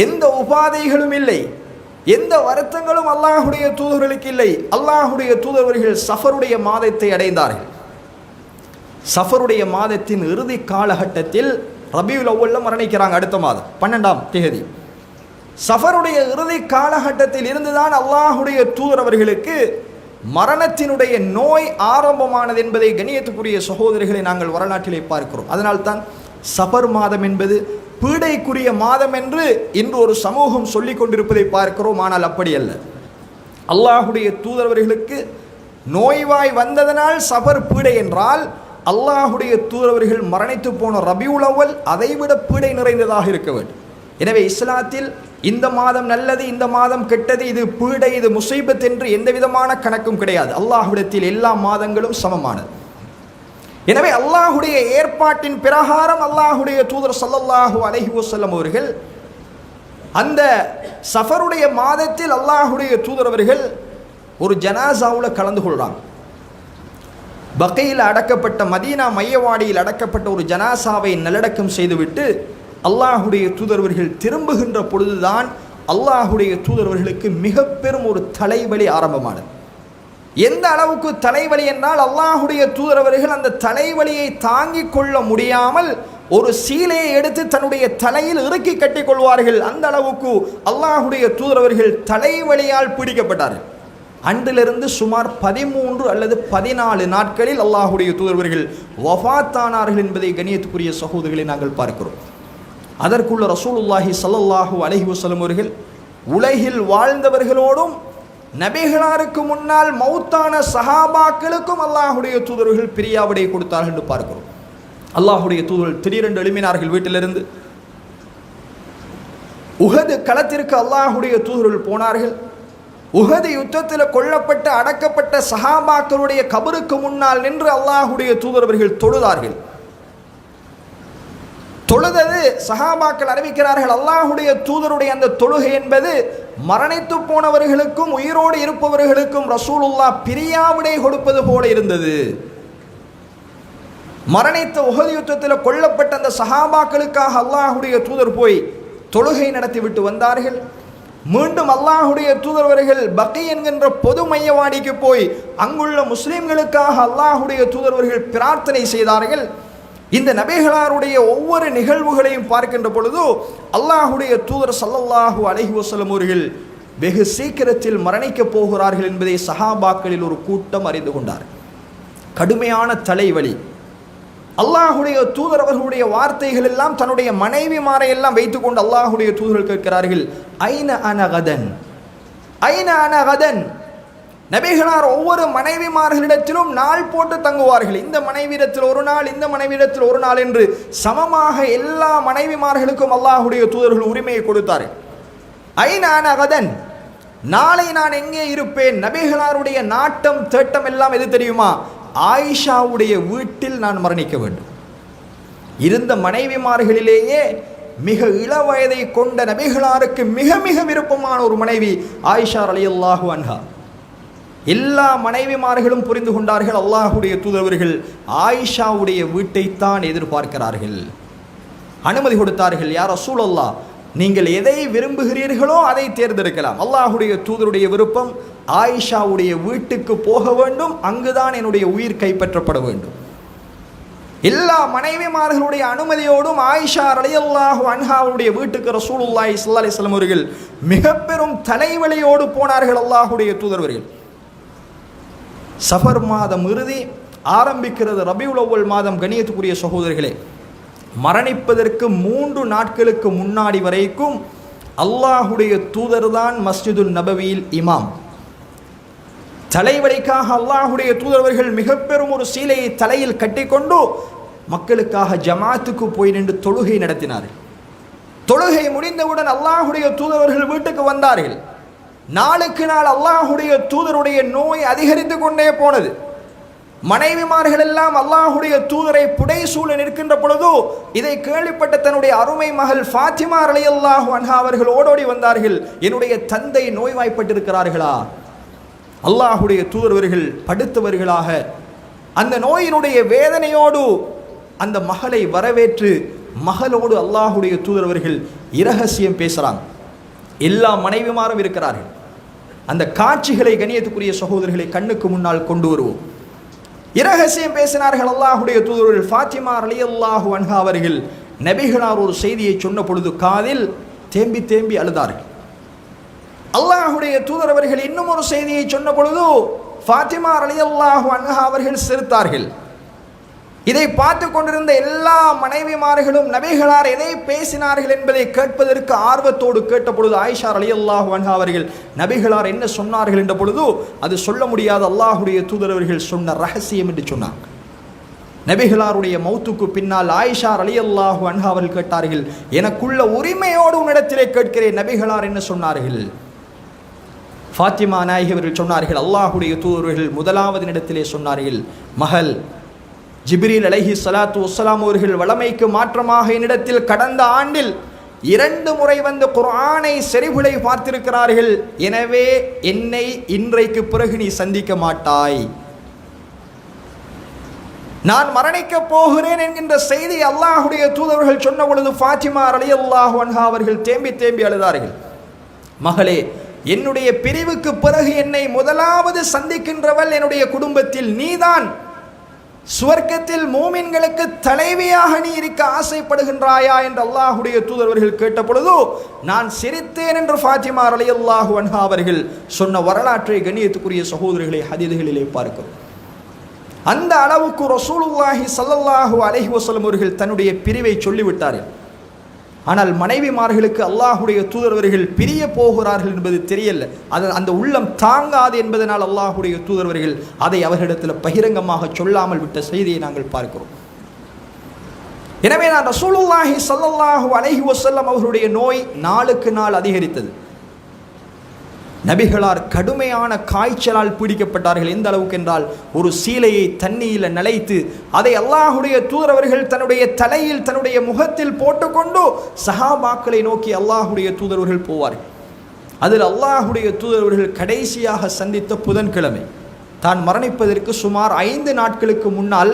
எந்த உபாதைகளும் இல்லை, எந்த வருத்தங்களும் அல்லாஹுடைய தூதர்களுக்கு இல்லை. அல்லாஹுடைய தூதரவர்கள் சஃபருடைய மாதத்தை அடைந்தார்கள். சஃபருடைய மாதத்தின் இறுதி காலகட்டத்தில் ரபியுல் அவ்வல்ல மரணிக்கிறாங்க. அடுத்த மாதம் 12ஆம் தேதி சஃபருடைய இறுதி காலகட்டத்தில் இருந்துதான் அல்லாஹுடைய தூதரவர்களுக்கு மரணத்தினுடைய நோய் ஆரம்பமானது என்பதை கண்ணியத்துக்குரிய சகோதரிகளை நாங்கள் வரலாற்றிலே பார்க்கிறோம். அதனால்தான் சஃபர் மாதம் என்பது பீடைக்குரிய மாதம் என்று இன்று ஒரு சமூகம் சொல்லிக் கொண்டிருப்பதை பார்க்கிறோம். ஆனால் அப்படி அல்ல. அல்லாஹுடைய தூதரவர்களுக்கு நோய்வாய் வந்ததனால் சஃபர் பீடை என்றால், அல்லாஹுடைய தூதரவர்கள் மரணித்து போன ரபியுல் அவ்வல் அதைவிட பீடை நிறைந்ததாக இருக்க வேண்டும். எனவே இஸ்லாத்தில் இந்த மாதம் நல்லது, இந்த மாதம் கெட்டது, இது பீடை, இது முசீபத் என்று எந்த விதமான கணக்கும் கிடையாது. அல்லாஹ்விடத்தில் எல்லா மாதங்களும் சமமானது. எனவே அல்லாஹுடைய ஏற்பாட்டின் பிரகாரம் அல்லாஹுடைய தூதர் ஸல்லல்லாஹு அலைஹி வஸல்லம் அவர்கள் அந்த சஃபருடைய மாதத்தில் அல்லாஹுடைய தூதர் அவர்கள் ஒரு ஜனாசாவில் கலந்து கொள்றாங்க. பக்கையில் அடக்கப்பட்ட, மதீனா மையவாடியில் அடக்கப்பட்ட ஒரு ஜனாசாவை நல்லடக்கம் செய்துவிட்டு அல்லாஹுடைய தூதரவர்கள் திரும்புகின்ற பொழுதுதான் அல்லாஹுடைய தூதரவர்களுக்கு மிக பெரும் ஒரு தலைவலி ஆரம்பமானது. எந்த அளவுக்கு தலைவலி என்றால், அல்லாஹுடைய தூதரவர்கள் அந்த தலைவலியை தாங்கிக் கொள்ள முடியாமல் ஒரு சீலையை எடுத்து தன்னுடைய தலையில் இறுக்கி கட்டிக் கொள்வார்கள். அந்த அளவுக்கு அல்லாஹுடைய தூதரவர்கள் தலைவலியால் பீடிக்கப்பட்டார்கள். அன்றிலிருந்து சுமார் 13 அல்லது 14 நாட்களில் அல்லாஹுடைய தூதரவர்கள் வஃபாத்தானார்கள் என்பதை கண்ணியத்துக்குரிய சகோதரர்களை நாங்கள் பார்க்கிறோம். அதற்குள்ள ரசூலுல்லாஹி ஸல்லல்லாஹு அலைஹி வஸல்லம் அவர்கள் உலகில் வாழ்ந்தவர்களோடும் நபிகளாருக்கு முன்னால் மௌத்தான சஹாபாக்களுக்கும் அல்லாஹுடைய தூதர்கள் பிரியாவிடை கொடுத்தார்கள் என்று பார்க்கிறோம். அல்லாஹுடைய தூதர்கள் திடீரென்று எழுப்பினார்கள் வீட்டிலிருந்து. உஹது களத்திற்கு அல்லாஹுடைய தூதர்கள் போனார்கள். உஹது யுத்தத்தில் கொல்லப்பட்ட அடக்கப்பட்ட சஹாபாக்களுடைய கபருக்கு முன்னால் நின்று அல்லாஹுடைய தூதரவர்கள் தொழுதார்கள். தொழுதது சஹாபாக்கள் அறிவிக்கிறார்கள், அல்லாஹுடைய தூதருடைய அந்த தொழுகை என்பது மரணித்து போனவர்களுக்கும் உயிரோடு இருப்பவர்களுக்கும் ரசூலுல்லாஹ் பிரியாவிடை கொடுப்பது போல இருந்தது. மரணித்த உஹது யுத்தத்தில் கொல்லப்பட்ட அந்த சஹாபாக்களுக்காக அல்லாஹுடைய தூதர் போய் தொழுகை நடத்திவிட்டு வந்தார்கள். மீண்டும் அல்லாஹுடைய தூதர்வர்கள் பக்கி என்கின்ற பொது மையவாடிக்கு போய் அங்குள்ள முஸ்லிம்களுக்காக அல்லாஹுடைய தூதர்வர்கள் பிரார்த்தனை செய்தார்கள். இந்த நபிகளாருடைய ஒவ்வொரு நிகழ்வுகளையும் பார்க்கின்ற பொழுது அல்லாஹுடைய தூதர் ஸல்லல்லாஹு அலைஹி வஸல்லம் அவர்கள் வெகு சீக்கிரத்தில் மரணிக்கப் போகிறார்கள் என்பதை சஹாபாக்களில் ஒரு கூட்டம் அறிந்து கொண்டார். கடுமையான தலைவலி. அல்லாஹுடைய தூதர் அவர்களுடைய வார்த்தைகள் எல்லாம் தன்னுடைய மனைவிமாரை எல்லாம் வைத்துக்கொண்டு அல்லாஹுடைய தூதர்கள் கேட்கிறார்கள், ஐன அனகதன், ஐன அனகதன். நபிகளார் ஒவ்வொரு மனைவிமார்களிடத்திலும் நாள் போட்டு தங்குவார்கள். இந்த மனைவியிடத்தில் ஒரு நாள், இந்த மனைவியிடத்தில் ஒரு நாள் என்று சமமாக எல்லா மனைவிமார்களுக்கும் அல்லாஹுடைய தூதர்கள் உரிமையை கொடுத்தார்கள். ஐன அனகதன், நாளை நான் எங்கே இருப்பேன்? நபிகளாருடைய நாட்டம் தேட்டம் எல்லாம் எது தெரியுமா? ஆயிஷாவுடைய வீட்டில் நான் மரணிக்க வேண்டும். இருந்த மனைவிமார்களிலேயே மிக இளவயதை கொண்ட நபிகளாருக்கு மிக மிக விருப்பமான ஒரு மனைவி ஆயிஷா ரலியல்லாஹு அன்ஹா. எல்லா மனைவிமார்களும் புரிந்து கொண்டார்கள், அல்லாஹுடைய தூதரவர்கள் ஆயிஷாவுடைய வீட்டைத்தான் எதிர்பார்க்கிறார்கள். அனுமதி கொடுத்தார்கள், யா ரசூலல்லாஹ், நீங்கள் எதை விரும்புகிறீர்களோ அதை தேர்ந்தெடுக்கலாம். அல்லாஹுடைய தூதருடைய விருப்பம் ஆயிஷாவுடைய வீட்டுக்கு போக வேண்டும், அங்குதான் என்னுடைய உயிர் கைப்பற்றப்பட வேண்டும். எல்லா மனைவிமார்களுடைய அனுமதியோடும் ஆயிஷா ரலியல்லாஹு அன்ஹாவுடைய வீட்டுக்கு ரசூலுல்லாஹி ஸல்லல்லாஹு அலைஹி வஸல்லம் அவர்கள் மிக பெரும் தலைவலியோடு போனார்கள். அல்லாஹுடைய தூதரவர்கள் சஃபர் மாதம் இறுதி ஆரம்பிக்கிறது, ரபியுல் அவ்வல் மாதம். கண்ணியத்துக்குரிய சகோதரர்களே, மரணிப்பதற்கு 3 நாட்களுக்கு முன்னாடி வரைக்கும் அல்லாஹுடைய தூதர் தான் மஸ்ஜிதுல் நபவியில் இமாம். தலைவலிக்காக அல்லாஹுடைய தூதரவர்கள் மிக பெரும் ஒரு சீலையை தலையில் கட்டிக்கொண்டு மக்களுக்காக ஜமாத்துக்கு போய் நின்று தொழுகை நடத்தினார்கள். தொழுகை முடிந்தவுடன் அல்லாஹுடைய தூதரவர்கள் வீட்டுக்கு வந்தார்கள். நாளுக்கு நாள் அல்லாஹுடைய தூதருடைய நோய் அதிகரித்து கொண்டே போனது. மனைவிமார்கள் எல்லாம் அல்லாஹுடைய தூதரை புடைசூழ நிற்கின்ற பொழுது இதை கேள்விப்பட்ட தன்னுடைய அருமை மகள் ஃபாத்திமா ரலியல்லாஹு அன்ஹா அவர்கள் ஓடோடி வந்தார்கள், என்னுடைய தந்தை நோய்வாய்ப்பட்டிருக்கிறார்களா? அல்லாஹுடைய தூதரவர்கள் படுத்தவர்களாக அந்த நோயினுடைய வேதனையோடு அந்த மகளை வரவேற்று மகளோடு அல்லாஹுடைய தூதரவர்கள் இரகசியம் பேசுகிறாங்க. எல்லா மனைவிமாரும் இருக்கிறார்கள். அந்த காட்சிகளை கண்ணியத்துக்குரிய சகோதரர்களை கண்ணுக்கு முன்னால் கொண்டு வருவோம். இரகசியம் பேசினார்கள் அல்லாஹுடைய தூதர்கள். ஃபாத்திமா ரலியல்லாஹு அன்ஹா அவர்கள் நபிகளார் ஒரு செய்தியை சொன்ன பொழுது காதில் தேம்பி தேம்பி அழுதார்கள். அல்லாஹுடைய தூதரவர்கள் இன்னும் ஒரு செய்தியை சொன்ன பொழுது ஃபாத்திமா ரலியல்லாஹு அன்ஹா அவர்கள் சிரித்தார்கள். இதை பார்த்து கொண்டிருந்த எல்லா மனைவிமார்களும் நபிகளார் எதை பேசினார்கள் என்பதை கேட்பதற்கு ஆர்வத்தோடு கேட்ட பொழுது ஆயிஷா ரலியல்லாஹு அன்ஹா அவர்கள் நபிகளார் என்ன சொன்னார்கள் என்ற பொழுது அது சொல்ல முடியாத அல்லாஹுடைய தூதர் அவர்கள் சொன்ன ரகசியம் என்று சொன்னார். நபிகளாருடைய மௌத்துக்கு பின்னால் ஆயிஷா ரலியல்லாஹு அன்ஹா அவர்கள் கேட்டார்கள், எனக்குள்ள உரிமையோடு உன்னிடத்திலே கேட்கிறேன், நபிகளார் என்ன சொன்னார்கள்? ஃபாத்திமா நாயகி அவர்கள் சொன்னார்கள், அல்லாஹுடைய தூதர்கள் முதலாவது இடத்திலே சொன்னார்கள், மகள் ஜிப்ரீல் அலைஹி ஸலாத்து வஸ்ஸலாம் அவர்கள் வளமைக்கு மாற்றமாக என்னிடத்தில் கடந்த ஆண்டில் 2 முறை வந்து குர்ஆனை செறிவுளை பார்த்திருக்கிறார்கள். எனவே என்னை இன்றைக்கு பிறகு நீ சந்திக்க மாட்டாய். நான் மரணிக்கப் போகிறேன் என்கின்ற செய்தி அல்லாஹுடைய தூதர்கள் சொன்ன பொழுது ஃபாத்திமா ரலியல்லாஹு அன்ஹா அவர்கள் தேம்பி தேம்பி அழுதார்கள். மகளே, என்னுடைய பிரிவுக்கு பிறகு என்னை முதலாவது சந்திக்கின்றவள் என்னுடைய குடும்பத்தில் நீதான். சுவர்க்கத்தில் மூமின்களுக்கு தலைவியாக நீ இருக்க ஆசைப்படுகின்றாயா என்று அல்லாஹுடைய தூதர்கள் கேட்ட பொழுது நான் சிரித்தேன் என்று ஃபாத்திமா ரலியல்லாஹு அன்ஹா அவர்கள் சொன்ன வரலாற்றை கண்ணியத்துக்குரிய சகோதரர்களை ஹதீதுகளிலே பார்க்கிறோம். அந்த அளவுக்கு ரசூலுல்லாஹி ஸல்லல்லாஹு அலைஹி வஸல்லம் அவர்கள் தன்னுடைய பிரிவை சொல்லிவிட்டார்கள். ஆனால் மனைவிமார்களுக்கு அல்லாஹுடைய தூதரவர்கள் பிரிய போகிறார்கள் என்பது தெரியல. அது அந்த உள்ளம் தாங்காது என்பதனால் அல்லாஹுடைய தூதரவர்கள் அதை அவர்களிடத்தில் பகிரங்கமாக சொல்லாமல் விட்ட செய்தியை நாங்கள் பார்க்கிறோம். எனவே நான் ரசூலுல்லாஹி ஸல்லல்லாஹு அலைஹி வஸல்லம் அவர்களுடைய நோய் நாளுக்கு நாள் அதிகரித்தது. நபிகளார் கடுமையான காய்ச்சலால் பீடிக்கப்பட்டார்கள். எந்த அளவுக்கு என்றால் ஒரு சீலையை தண்ணீரில் நனைத்து அதை அல்லாஹுடைய தூதரவர்கள் தன்னுடைய தலையில் தன்னுடைய முகத்தில் போட்டுக்கொண்டு சஹாபாக்களை நோக்கி அல்லாஹுடைய தூதரவர்கள் போவார்கள். அதில் அல்லாஹுடைய தூதரவர்கள் கடைசியாக சந்தித்த புதன்கிழமை தான் மரணிப்பதற்கு சுமார் 5 நாட்களுக்கு முன்னால்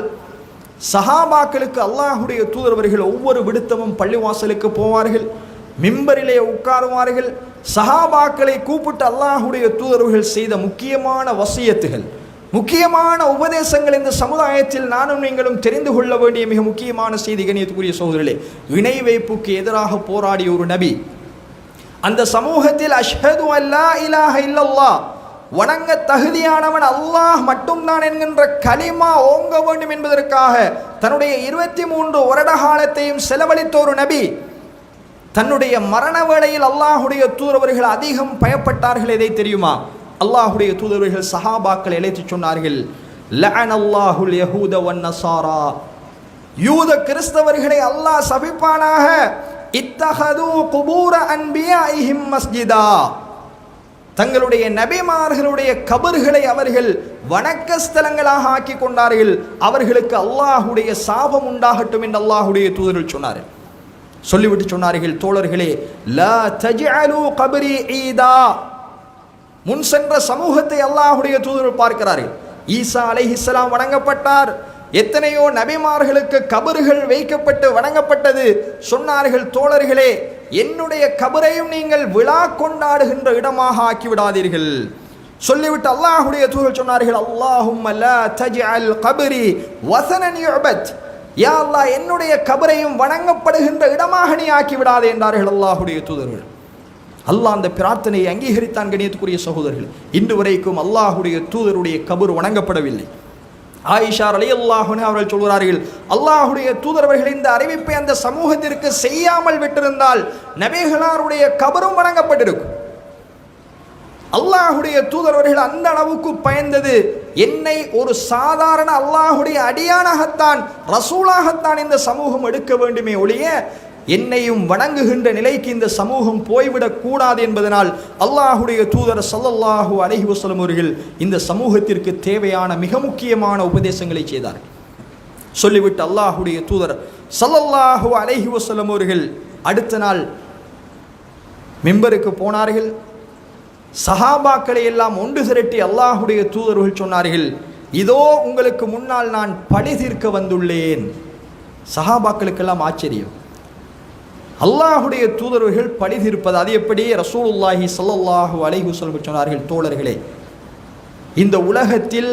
சஹாபாக்களுக்கு அல்லாஹுடைய தூதரவர்கள் ஒவ்வொரு விடுத்தமும் பள்ளிவாசலுக்கு போவார்கள், மிம்பரிலே உட்காருவார்கள். சஹாபாக்களை கூப்பிட்டு அல்லாஹுடைய தூதர்கள் செய்த முக்கியமான வசியத்துகள், முக்கியமான உபதேசங்கள் இந்த சமுதாயத்தில் நானும் நீங்களும் தெரிந்து கொள்ள வேண்டிய மிக முக்கியமான செய்தி கண்ணியத்துக்குரிய சகோதரர்களே, இணை வைப்புக்கு எதிராக போராடிய ஒரு நபி அந்த சமூகத்தில் அஷ்ஹது அல்லா இலாஹ இல்லல்லாஹ், வணங்க தகுதியானவன் அல்லாஹ் மட்டும்தான் என்கின்ற கலிமா ஓங்க வேண்டும் என்பதற்காக தன்னுடைய 23 வருட காலத்தையும் செலவழித்த ஒரு நபி தன்னுடைய மரண வேளையில் அல்லாஹுடைய தூதரவர்கள் அதிகம் பயப்பட்டார்கள். எதை தெரியுமா? அல்லாஹுடைய தூதரவர்கள் சஹாபாக்களை அழைத்து சொன்னார்கள், லஅனல்லாஹுல் யஹூத வன் நஸாரா, யூத கிறிஸ்தவர்களை அல்லாஹ் சபிப்பானாக. இத்தஹது குபூர அன்பியாஇஹிம் மஸ்ஜிதா, தங்களுடைய நபிமார்களுடைய கபர்களை அவர்கள் வணக்க ஸ்தலங்களாக ஆக்கி கொண்டார்கள். அவர்களுக்கு அல்லாஹுடைய சாபம் உண்டாகட்டும் என்று அல்லாஹுடைய தூதர்கள் சொன்னார்கள். சொல்லிவிட்டு சொன்னார்கள், தோழர்களே, லா தஜ்அலு கப்ரி ஈதா, முன் சென்ற சமூகத்தை அல்லாஹுடைய தூதர்கள் பார்க்கிறார்கள். ஈசா அலைஹிஸ்ஸலாம் வணங்கப்பட்டார், எத்தனையோ நபிமார்களுக்கு கபறுகள் வைக்கப்பட்டு வணங்கப்பட்டது. சொன்னார்கள், தோழர்களே, என்னுடைய கபரையும் நீங்கள் விழா கொண்டாடுகின்ற இடமாக ஆக்கிவிடாதீர்கள். சொல்லிவிட்டு அல்லாஹுடைய தூதர்கள் சொன்னார்கள், அல்லாஹும்ம லா தஜ்அல் கப்ரி வஸனன் யுஅபத், யா அல்லாஹ், என்னுடைய கபரையும் வணங்கப்படுகின்ற இடமாக நீ ஆக்கி விடாதே என்றார்கள் அல்லாஹுடைய தூதர்கள். அல்லாஹ் அந்த பிரார்த்தனையை அங்கீகரித்தான். கணியத்துக்குரிய சகோதரர்கள், இன்று வரைக்கும் அல்லாஹுடைய தூதருடைய கபர் வணங்கப்படவில்லை. ஆயிஷா ரலியல்லாஹு அன்ஹா அவர்கள் சொல்கிறார்கள், அல்லாஹுடைய தூதரவர்கள் இந்த அறிவிப்பை அந்த சமூகத்திற்கு செய்யாமல் விட்டிருந்தால் நபிகளாருடைய கபரும் வணங்கப்பட்டிருக்கும். அல்லாஹுடைய தூதரவர்கள் அந்த அளவுக்கு பயந்தது. என்னை ஒரு சாதாரண அல்லாஹுடைய அடியானாகத்தான், ரசூலாகத்தான் இந்த சமூகம் எடுக்க வேண்டுமே ஒழிய என்னையும் வணங்குகின்ற நிலைக்கு இந்த சமூகம் போய்விடக் கூடாது என்பதனால் அல்லாஹுடைய தூதர் ஸல்லல்லாஹு அலைஹி வஸல்லம் அவர்கள் இந்த சமூகத்திற்கு தேவையான மிக முக்கியமான உபதேசங்களை செய்தார். சொல்லிவிட்டு அல்லாஹுடைய தூதர் ஸல்லல்லாஹு அலைஹி வஸல்லம் அவர்கள் அடுத்த நாள் மிம்பருக்கு போனார்கள். சஹாபாக்களை எல்லாம் ஒன்று திரட்டி அல்லாஹுடைய தூதர்கள் சொன்னார்கள், இதோ உங்களுக்கு முன்னால் நான் பழி தீர்க்க வந்துள்ளேன். சஹாபாக்களுக்கெல்லாம் ஆச்சரியம், அல்லாஹுடைய தூதர்கள் பழி தீர்ப்பது அது எப்படி? ரசூலுல்லாஹி ஸல்லல்லாஹு அலைஹி வஸல்லம் சொன்னார்கள், தோழர்களே, இந்த உலகத்தில்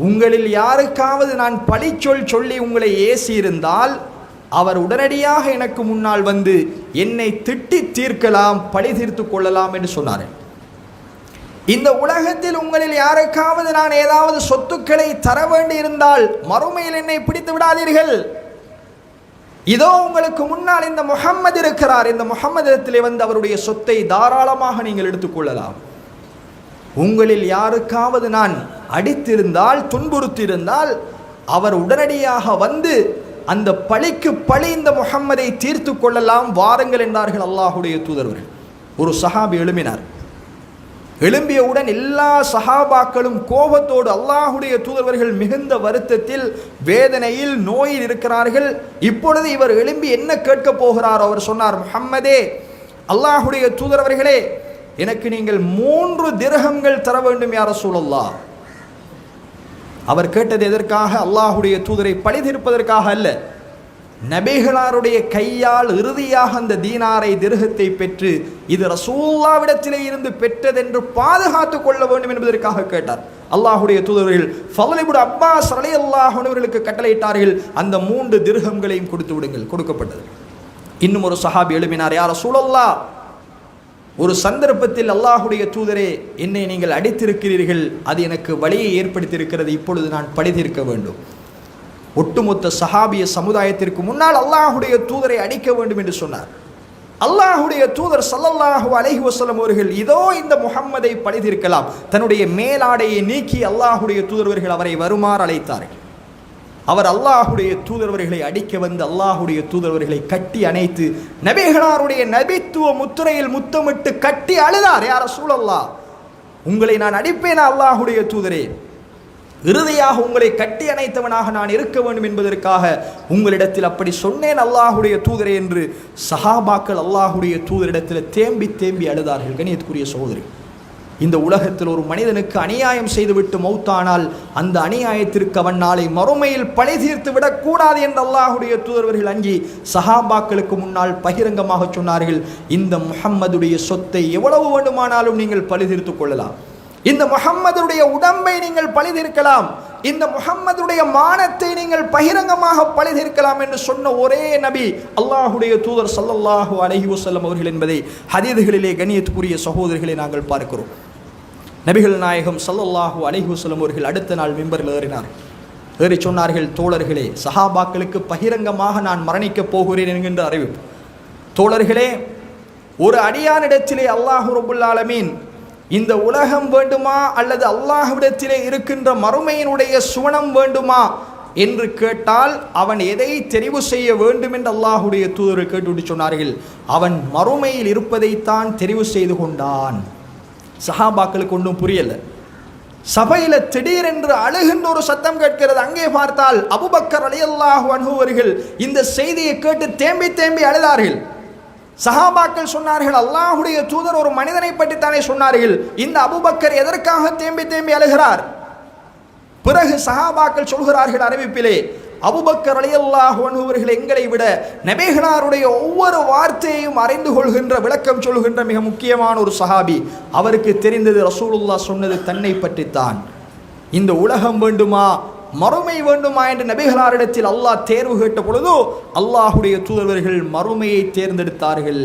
உங்களில் யாருக்காவது நான் பழிச்சொல் சொல்லி உங்களை ஏசி இருந்தால் அவர் உடனடியாக எனக்கு முன்னால் வந்து என்னை திட்டி தீர்க்கலாம், பழி தீர்த்து கொள்ளலாம் என்று சொன்னார்கள். இந்த உலகத்தில் உங்களில் யாருக்காவது நான் ஏதாவது சொத்துக்களை தர வேண்டியிருந்தால் மறுமையில் என்னை பிடித்து விடாதீர்கள். இதோ உங்களுக்கு முன்னால் இந்த முஹம்மது இருக்கிறார், இந்த முஹம்மதிடத்திலே வந்து அவருடைய சொத்தை தாராளமாக நீங்கள் எடுத்துக்கொள்ளலாம். உங்களில் யாருக்காவது நான் அடித்திருந்தால், துன்புறுத்தியிருந்தால், அவர் உடனடியாக வந்து அந்த பழிக்கு பழி இந்த முஹம்மதை தீர்த்து கொள்ளலாம், வாருங்கள் என்றார்கள் அல்லாஹுடைய தூதர்கள். ஒரு சஹாபி எழும்பினார். எழும்பியவுடன் எல்லா சஹாபாக்களும் கோபத்தோடு, அல்லாஹுடைய தூதர்கள் மிகுந்த வருத்தத்தில், வேதனையில், நோயில் இருக்கிறார்கள். இப்பொழுது இவர் எழும்பி என்ன கேட்கப் போகிறார்? அவர் சொன்னார், முஹம்மதே, அல்லாஹுடைய தூதரவர்களே, எனக்கு நீங்கள் 3 திர்ஹம்கள் தர வேண்டும் யா ரசூலல்லாஹ். அவர் கேட்டது எதற்காக? அல்லாஹுடைய தூதரை பழி தீர்ப்பதற்காக அல்ல. நபிகளாருடைய கையால் இறுதியாக அந்த தீனாரை திர்ஹத்தை பெற்று இது ரசூலுல்லாஹ்விடத்திலே இருந்து பெற்றதென்று பாதுகாத்துக் கொள்ள வேண்டும் என்பதற்காக கேட்டார். அல்லாஹுடைய தூதர்கள் ஃபத்ல் இப்னு அப்பாஸ் ரலியல்லாஹு அன்ஹு அவர்களுக்கு கட்டளையிட்டார்கள், அந்த 3 திர்ஹம்களையும் கொடுத்து விடுங்கள். கொடுக்கப்பட்டது. இன்னும் ஒரு சஹாபி எழுப்பினார், யா ரசூலல்லாஹ், ஒரு சந்தர்ப்பத்தில் அல்லாஹுடைய தூதரே, என்னை நீங்கள் அடித்திருக்கிறீர்கள், அது எனக்கு வலியை ஏற்படுத்தியிருக்கிறது, இப்பொழுது நான் பழி தீர்க்க வேண்டும். ஒட்டுமொத்த சஹாபிய சமுதாயத்திற்கு முன்னால் அல்லாஹுடைய தூதரை அடிக்க வேண்டும் என்று சொன்னார். அல்லாஹுடைய தூதர் ஸல்லல்லாஹு அலைஹி வஸல்லம் அவர்கள் இதோ இந்த முஹம்மதை பழி தீர்க்கலாம், தன்னுடைய மேலாடையை நீக்கி அல்லாஹுடைய தூதர்கள் அவரை வருமாறு அழைத்தார்கள். அவர் அல்லாஹுடைய தூதர்வர்களை அடிக்க வந்து அல்லாஹுடைய தூதர்வர்களை கட்டி அணைத்து நபிகளாருடைய நபித்துவ முத்திரையில் முத்தமிட்டு கட்டி அழுதார். யா ரசூலல்லாஹ், உங்களை நான் அடிப்பேனா அல்லாஹுடைய தூதரே? இறுதியாக உங்களை கட்டி அணைத்தவனாக நான் இருக்க வேண்டும் என்பதற்காக உங்களிடத்தில் அப்படி சொன்னேன் அல்லாஹுடைய தூதரே என்று சஹாபாக்கள் அல்லாஹுடைய தூதரிடத்தில் தேம்பி தேம்பி அழுதார்கள். கண்ணியத்துக்குரிய சகோதரி, இந்த உலகத்தில் ஒரு மனிதனுக்கு அநியாயம் செய்துவிட்டு மௌத்தானால் அந்த அநியாயத்திற்கு அவன் நாளை மறுமையில் பழி தீர்த்து விடக்கூடாது என்று அல்லாஹுடைய தூதர்கள் அஞ்சி சஹாபாக்களுக்கு முன்னால் பகிரங்கமாக சொன்னார்கள், இந்த முஹம்மதுடைய சொத்தை எவ்வளவு வேண்டுமானாலும் நீங்கள் பழி தீர்த்து கொள்ளலாம், இந்த முஹம்மதுடைய உடம்பை நீங்கள் பழி தீர்க்கலாம், இந்த முஹம்மதுடைய மானத்தை நீங்கள் பகிரங்கமாக பழி தீர்க்கலாம் என்று சொன்ன ஒரே நபி அல்லாஹுடைய தூதர் ஸல்லல்லாஹு அலைஹி வஸல்லம் அவர்கள் என்பதை ஹதீதுகளிலே கண்ணியத்துக்குரிய சகோதரிகளை நாங்கள் பார்க்கிறோம். நபிகள் நாயகம் ஸல்லல்லாஹு அலைஹி வஸல்லம் அவர்கள் அடுத்த நாள் மிம்பரில் ஏறினார். ஏறி சொன்னார்கள், தோழர்களே, சஹாபாக்களுக்கு பகிரங்கமாக நான் மரணிக்கப் போகிறேன் என்கின்ற அறிவிப்பு. தோழர்களே, ஒரு அடியானிடத்திலே அல்லாஹ் ரப்புல் ஆலமீன் இந்த உலகம் வேண்டுமா அல்லது அல்லாஹ்விடத்திலே இருக்கின்ற மறுமையினுடைய சுவனம் வேண்டுமா என்று கேட்டால் அவன் எதை தெரிவு செய்ய வேண்டும் என்று அல்லாஹுடைய தூதர்கள் கேட்டுவிட்டு சொன்னார்கள், அவன் மறுமையில் இருப்பதைத்தான் தெரிவு செய்து கொண்டான். சஹாபாக்களுக்கு ஒன்றும் புரியல. சபையில திடீரென்று அழுகின்ற ஒரு சத்தம் கேட்கிறது. அங்கே பார்த்தால் அபூபக்கர் ரலியல்லாஹு அன்ஹு அவர்கள் இந்த செய்தியை கேட்டு தேம்பி தேம்பி அழுதார்கள். சஹாபாக்கள் சொன்னார்கள், அல்லாஹுடைய தூதர் ஒரு மனிதனை பற்றித்தானே சொன்னார்கள், இந்த அபூபக்கர் எதற்காக தேம்பி தேம்பி அழுகிறார்? பிறகு சஹாபாக்கள் சொல்கிறார்கள் அறிவிப்பிலே, அபூபக்கர் ரலியல்லாஹு அன்ஹு அவர்கள் எங்களை விட நபிகளாருடைய ஒவ்வொரு வார்த்தையையும் அறிந்து கொள்கின்ற, விளக்கம் சொல்கின்ற மிக முக்கியமான ஒரு சஹாபி. அவருக்கு தெரிந்தது ரசூலுல்லாஹ் சொன்னது தன்னை பற்றித்தான். இந்த உலகம் வேண்டுமா மறுமை வேண்டுமா என்று நபிகளாரிடத்தில் அல்லாஹ் தேர்வு கேட்ட பொழுது அல்லாஹுடைய தூதர்கள் மறுமையை தேர்ந்தெடுத்தார்கள்.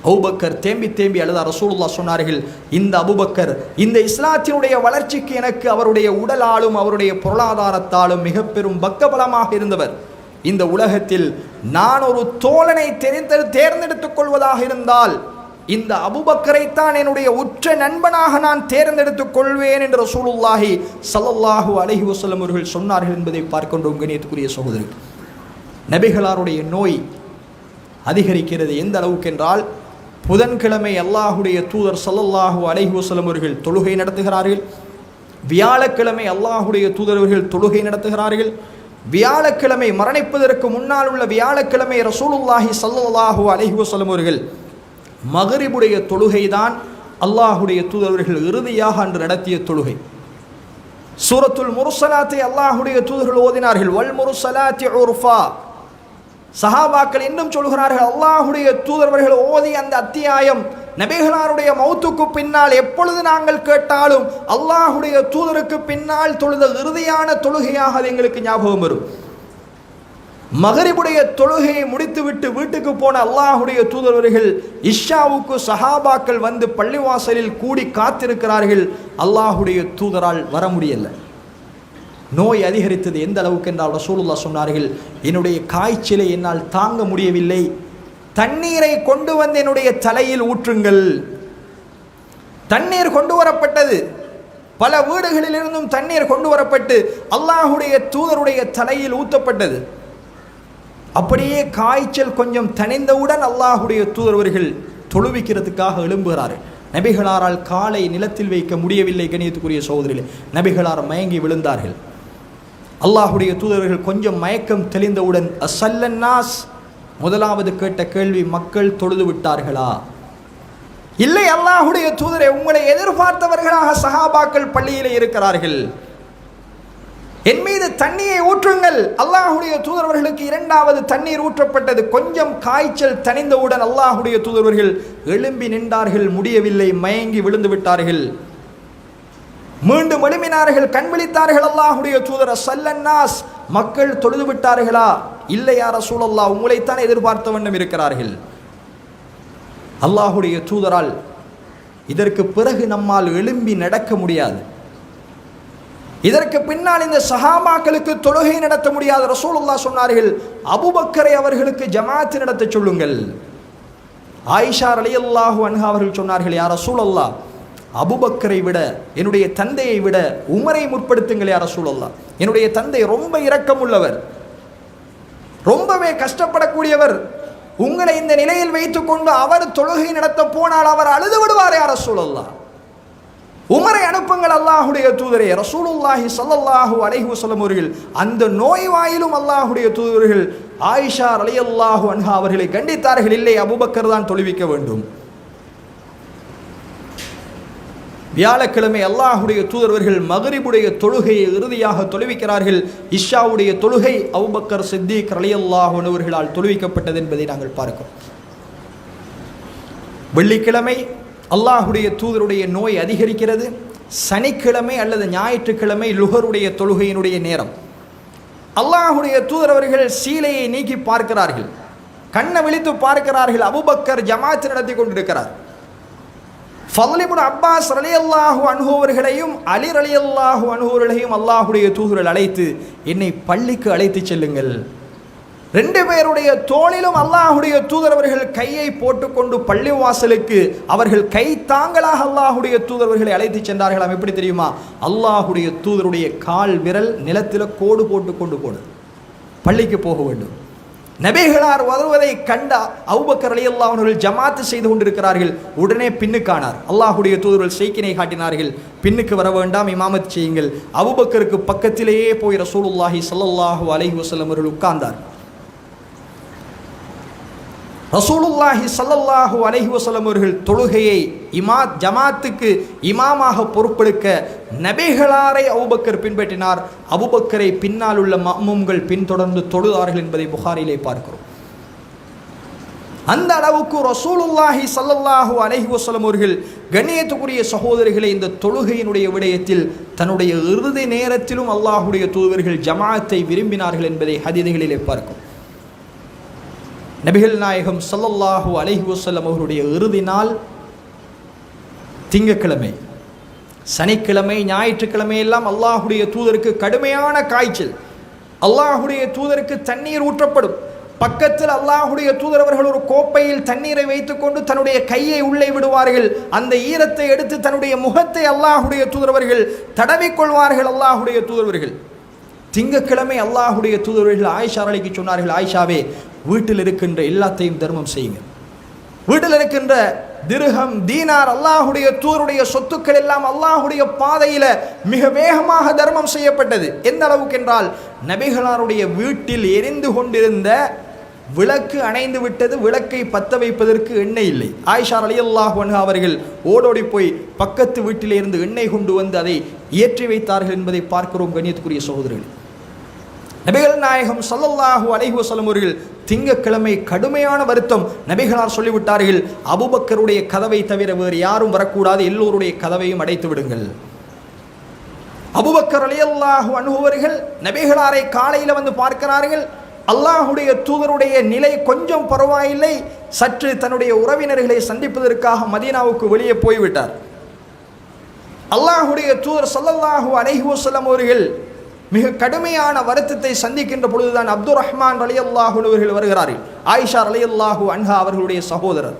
அபூபக்கர் தேம்பி தேம்பி அழுதார். ரசூலுல்லாஹ் சொன்னார்கள், இந்த அபூபக்கர் இந்த இஸ்லாத்தினுடைய வளர்ச்சிக்கு எனக்கு அவருடைய உடலாலும் அவருடைய பொருளாதாரத்தாலும் மிக பெரும் பக்கபலமாக இருந்தவர். இந்த உலகத்தில் நான் ஒரு தோழனை தேர்ந்தெடுத்துக் கொள்வதாக இருந்தால் இந்த அபூபக்கரைத்தான் என்னுடைய உற்ற நண்பனாக நான் தேர்ந்தெடுத்துக் கொள்வேன் என்று ரசூலுல்லாஹி ஸல்லல்லாஹு அலைஹி வஸல்லம் அவர்கள் சொன்னார்கள் என்பதை பார்க்கின்றோம். கண்ணியத்துக்குரிய சகோதரர், நபிகளாருடைய நோய் அதிகரிக்கிறது. எந்த அளவுக்கு என்றால், புதன்கிழமை அல்லாஹுடைய தூதர் ஸல்லல்லாஹு அலைஹி வஸல்லம் அவர்கள் தொழுகை நடத்துகிறார்கள். வியாழக்கிழமை அல்லாஹுடைய தூதரவர்கள் தொழுகை நடத்துகிறார்கள். வியாழக்கிழமை மரணிப்பதற்கு முன்னால் உள்ள வியாழக்கிழமை ரசூலுல்லாஹி ஸல்லல்லாஹு அலைஹி வஸல்லம் அவர்கள் மகரிபுடைய தொழுகைதான் அல்லாஹுடைய தூதர்கள் இறுதியாக அன்று நடத்திய தொழுகை. சூரத்துல் முர்சலாத்தை அல்லாஹுடைய தூதர்கள் ஓதினார்கள். வல் முர்சலாத்தி உர்ஃபா. சஹாபாக்கள் இன்னும் சொல்கிறார்கள், அல்லாஹுடைய தூதர்கள் ஓதிய அந்த அத்தியாயம் நபிகளாருடைய மௌத்துக்கு பின்னால் எப்பொழுது நாங்கள் கேட்டாலும் அல்லாஹுடைய தூதருக்கு பின்னால் தொழுத இறுதியான தொழுகையாக அது எங்களுக்கு ஞாபகம் வரும். மகரிபுடைய தொழுகையை முடித்துவிட்டு வீட்டுக்கு போன அல்லாஹுடைய தூதரவர்கள் இஷாவுக்கு சஹாபாக்கள் வந்து பள்ளிவாசலில் கூடி காத்திருக்கிறார்கள். அல்லாஹுடைய தூதரால் வர முடியல. நோய் அதிகரித்தது. எந்த அளவுக்கு என்றால் ரசூலுல்லாஹ் சொன்னார்கள், என்னுடைய காய்ச்சலை என்னால் தாங்க முடியவில்லை, தண்ணீரை கொண்டு வந்து என்னுடைய தலையில் ஊற்றுங்கள். தண்ணீர் கொண்டு வரப்பட்டது. பல வீடுகளிலிருந்தும் தண்ணீர் கொண்டு வரப்பட்டு அல்லாஹுடைய தூதருடைய தலையில் ஊற்றப்பட்டது. அப்படியே காய்ச்சல் கொஞ்சம் தணிந்தவுடன் அல்லாஹுடைய தூதரவர்கள் தொழுவிக்கிறதுக்காக எழும்புகிறார்கள். நபிகளாரால் காலை நிலத்தில் வைக்க முடியவில்லை. கணியத்துக்குரிய சகோதரிகளே, நபிகளார் மயங்கி விழுந்தார்கள். அல்லாஹுடைய தூதர்கள் கொஞ்சம் மயக்கம் தெளிந்தவுடன் அஸல்லன்னாஸ், முதலாவது கேட்ட கேள்வி, மக்கள் தொழுது விட்டார்களா? இல்லை அல்லாஹுடைய தூதரை, உங்களை எதிர்பார்த்தவர்களாக சஹாபாக்கள் பள்ளியிலே இருக்கிறார்கள், என் மீது தண்ணீரை ஊற்றுங்கள். அல்லாஹுடைய தூதரவர்களுக்கு இரண்டாவது தண்ணீர் ஊற்றப்பட்டது. கொஞ்சம் காய்ச்சல் தணிந்தவுடன் அல்லாஹுடைய தூதரவர்கள் எழும்பி நின்றார்கள். முடியவில்லை, மயங்கி விழுந்து விட்டார்கள். மீண்டும் எழும்பினார்கள், கண் விழித்தார்கள். அல்லாஹுடைய தூதர் ஸல்லன்னாஸ், மக்கள் தொழுது விட்டார்களா? இல்லை யா ரசூலல்லாஹ், உங்களைத்தான் எதிர்பார்த்த வண்ணம் இருக்கிறார்கள். அல்லாஹுடைய தூதரால் இதற்கு பிறகு நம்மால் எழும்பி நடக்க முடியாது. இதற்கு பின்னால் இந்த சஹாபாக்களுக்கு தொழுகை நடத்த முடியாது. ரசூலுல்லாஹ் சொன்னார்கள், அபூபக்கரை அவர்களுக்கு ஜமாத் நடத்த சொல்லுங்கள். ஆயிஷா ரலியல்லாஹு அன்ஹா அவர்கள் சொன்னார்கள், யா ரசூலல்லாஹ், அபூபக்கரை விட, என்னுடைய தந்தையை விட உமரை முற்படுத்துங்கள் யா ரசூலல்லாஹ். என்னுடைய தந்தை ரொம்ப இரக்கமுள்ளவர், ரொம்பவே கஷ்டப்படக்கூடியவர். உங்களை இந்த நிலையில் வைத்துக்கொண்டு அவர் தொழுகை நடத்த போனால் அவர் அழுது விடுவார் யா ரசூலல்லாஹ். உமரை அனுப்புங்கள் அல்லாஹுடைய தூதரே. ரசூலுல்லாஹி ஸல்லல்லாஹு அலைஹி வஸல்லம் அவர்கள் அந்த நோய் வாயிலும் அல்லாஹுடைய தூதர்கள் ஆயிஷா ரலியல்லாஹு அன்ஹா அவர்களை கண்டித்தார்கள். இல்லை, அபூபக்கர் தான் தொழுவிக்க வேண்டும். வியாழக்கிழமை அல்லாஹுடைய தூதரவர்கள் மகரிபுடைய தொழுகையை இறுதியாக தொழுவிக்கிறார்கள். இஷாவுடைய தொழுகை அபூபக்கர் சித்திக் ரலியல்லாஹு அன்ஹு அவர்களால் தொழுவிக்கப்பட்டது என்பதை நாங்கள் பார்க்கிறோம். வெள்ளிக்கிழமை அல்லாஹுடைய தூதருடைய நோய் அதிகரிக்கிறது. சனிக்கிழமை அல்லது ஞாயிற்றுக்கிழமை லுஹருடைய தொழுகையினுடைய நேரம். அல்லாஹுடைய தூதரவர்கள் சீலையை நீக்கி பார்க்கிறார்கள், கண்ணை விழித்து பார்க்கிறார்கள். அபூபக்கர் ஜமாத் நடத்தி கொண்டிருக்கிறார். ஃபضல் இப்னு அப்பாஸ் ரலியல்லாஹு அன்ஹு அவர்களையும் அலி ரலியல்லாஹு அன்ஹு அவர்களையும் அல்லாஹுடைய தூதர்கள் அழைத்து, என்னை பள்ளிக்கு அழைத்து செல்லுங்கள். ரெண்டு பேருடைய தோளிலும் அல்லாஹுடைய தூதரவர்கள் கையை போட்டுக்கொண்டு பள்ளிவாசலுக்கு அவர்கள் கை தாங்களாக அல்லாஹுடைய தூதரவர்களை அழைத்து சென்றார்களாம். எப்படி தெரியுமா? அல்லாஹுடைய தூதருடைய கால் விரல் நிலத்தில் கோடு போட்டுக்கொண்டு போனது. பள்ளிக்கு போக வேண்டும். நபிகளார் வருவதை கண்ட அபூபக்கர் ரலியல்லாஹு அன்ஹு ஜமாத் செய்து கொண்டிருக்கிறார்கள். உடனே பின்னுக்கானார். அல்லாஹுடைய தூதர்கள் செய்கினை காட்டினார்கள், பின்னுக்கு வர வேண்டாம், இமாமத் செய்யுங்கள். அபூபக்கருக்கு பக்கத்திலேயே போய் ரசூலுல்லாஹி ஸல்லல்லாஹு அலைஹி வஸல்லம் அவர்கள் உட்கார்ந்தார். ரசூலுல்லாஹி ஸல்லல்லாஹு அலைஹி வஸல்லம் அவர்கள் தொழுகையை ஜமாத்துக்கு இமாமாக பொறுப்பெடுக்க நபிகளாரை அபூபக்கர் பின்பற்றினார். அபூபக்கரை பின்னால் உள்ள மஅ்மூம்கள் பின்தொடர்ந்து தொழுதார்கள் என்பதை புகாரிலே பார்க்கிறோம். அந்த அளவுக்கு ரசூலுல்லாஹி ஸல்லல்லாஹு அலைஹி வஸல்லம் அவர்கள் கண்ணியத்துக்குரிய சகோதரிகளை இந்த தொழுகையினுடைய விடயத்தில் தன்னுடைய இறுதி நேரத்திலும் அல்லாஹுடைய தூதர்கள் ஜமாத்தை விரும்பினார்கள் என்பதை ஹதீதுகளிலே பார்க்கிறோம். நபிகள் நாயகம் ஸல்லல்லாஹு அலைஹி வஸல்லம் அவருடைய இறுதி நாள் திங்கட்கிழமை. சனிக்கிழமை ஞாயிற்றுக்கிழமை எல்லாம் அல்லாஹுடைய தூதருக்கு கடுமையான காய்ச்சல். அல்லாஹுடைய தூதருக்கு தண்ணீர் ஊற்றப்படும். பக்கத்தில் அல்லாஹுடைய தூதர் அவர்கள் ஒரு கோப்பையில் தண்ணீரை வைத்துக்கொண்டு தன்னுடைய கையை உள்ளே விடுவார்கள். அந்த ஈரத்தை எடுத்து தன்னுடைய முகத்தை அல்லாஹுடைய தூதர் அவர்கள் தடவிக்கொள்வார்கள். அல்லாஹுடைய தூதரவர்கள் திங்கட்கிழமை அல்லாஹுடைய தூதரவர்கள் ஆயிஷா அலைக்கு சொன்னார்கள், ஆயிஷாவே, வீட்டில் இருக்கின்ற எல்லாத்தையும் தர்மம் செய்யுங்க. வீட்டில் இருக்கின்ற திர்ஹம், தீனார், அல்லாஹுடைய தூதருடைய சொத்துக்கள் எல்லாம் அல்லாஹுடைய பாதையில மிக வேகமாக தர்மம் செய்யப்பட்டது. எந்த அளவுக்கு என்றால், நபிகளாருடைய வீட்டில் எரிந்து கொண்டிருந்த விளக்கு அணைந்து விட்டது. விளக்கை பத்த வைப்பதற்கு எண்ணெய் இல்லை. ஆயிஷா ரலியல்லாஹு அன்ஹா அவர்கள் ஓடோடி போய் பக்கத்து வீட்டிலே இருந்து எண்ணெய் கொண்டு வந்து அதை ஏற்றி வைத்தார்கள் என்பதை பார்க்கிறோம். கண்ணியத்துக்குரிய சகோதரர்கள், நபிகள் நாயகம் ஸல்லல்லாஹு அலைஹி வஸல்லம் அவர்கள் திங்கட்கிழமை கடுமையான வருத்தம். நபிகளார் சொல்லிவிட்டார்கள், அபூபக்கருடைய கதவை தவிர வேறு யாரும் வரக்கூடாது, எல்லோருடைய கதவையும் அடைத்து விடுங்கள். அபூபக்கர் ரலியல்லாஹு அன்ஹு அவர்கள் நபிகளாரை காலையில் வந்து பார்க்கிறார்கள். அல்லாஹுடைய தூதருடைய நிலை கொஞ்சம் பரவாயில்லை, சற்று தன்னுடைய உறவினர்களை சந்திப்பதற்காக மதீனாவுக்கு வெளியே போய்விட்டார். அல்லாஹுடைய தூதர் ஸல்லல்லாஹு அலைஹி வஸல்லம் அவர்கள் மிக கடுமையான வருத்தத்தை சந்திக்கின்ற பொழுதுதான் அப்துர் ரஹ்மான் ரலியல்லாஹு அன்ஹு அவர்கள் வருகிறார்கள். ஆயிஷா ரலியல்லாஹு அன்ஹா அவர்களுடைய சகோதரர்,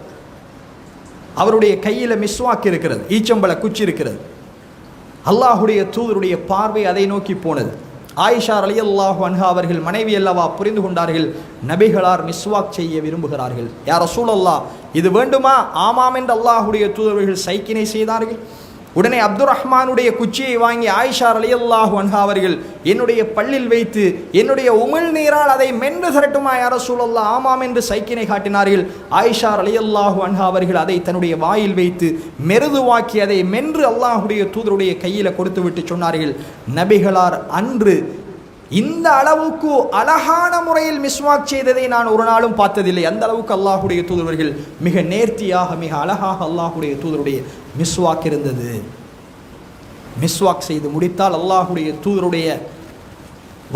அவருடைய கையில் மிஸ்வாக் இருக்கிறது, ஈச்சம்பழ குச்சி இருக்கிறது. அல்லாஹுடைய தூதருடைய பார்வை அதை நோக்கி போனது. ஆயிஷா ரலியல்லாஹு அன்ஹா அவர்கள் மனைவி அல்லவா, புரிந்து கொண்டார்கள், நபிகளார் மிஸ்வாக் செய்ய விரும்புகிறார்கள். யா ரசூலல்லாஹ், இது வேண்டுமா? ஆமாம் என்று அல்லாஹுடைய தூதர்கள் சைக்கினை செய்தார்கள். உடனே அப்துர் ரஹ்மானுடைய குச்சியை வாங்கி ஆயிஷா ரலியல்லாஹு அன்ஹா அவர்கள் என்னுடைய பல்லில் வைத்து என்னுடைய உமிழ் நீரால் அதை மென்று தரட்டுமா யா ரசூலல்லாஹ்? ஆமாம் என்று சைக்கினை காட்டினார்கள். ஆயிஷா ரலியல்லாஹு அன்ஹா அவர்கள் அதை தன்னுடைய வாயில் வைத்து மெருதுவாக்கி அதை மென்று அல்லாஹுடைய தூதருடைய கையில் கொடுத்து விட்டு சொன்னார்கள், நபிகளார் அன்று இந்த அளவுக்கு அழகான முறையில் மிஸ்வாக் செய்ததை நான் ஒரு நாளும் பார்த்ததில்லை. அந்த அளவுக்கு அல்லாஹுடைய தூதர்கள் மிக நேர்த்தியாக மிக அழகாக அல்லாஹுடைய தூதருடைய மிஸ்வாக் இருந்தது. மிஸ்வாக் செய்து முடித்தால் அல்லாஹுடைய தூதருடைய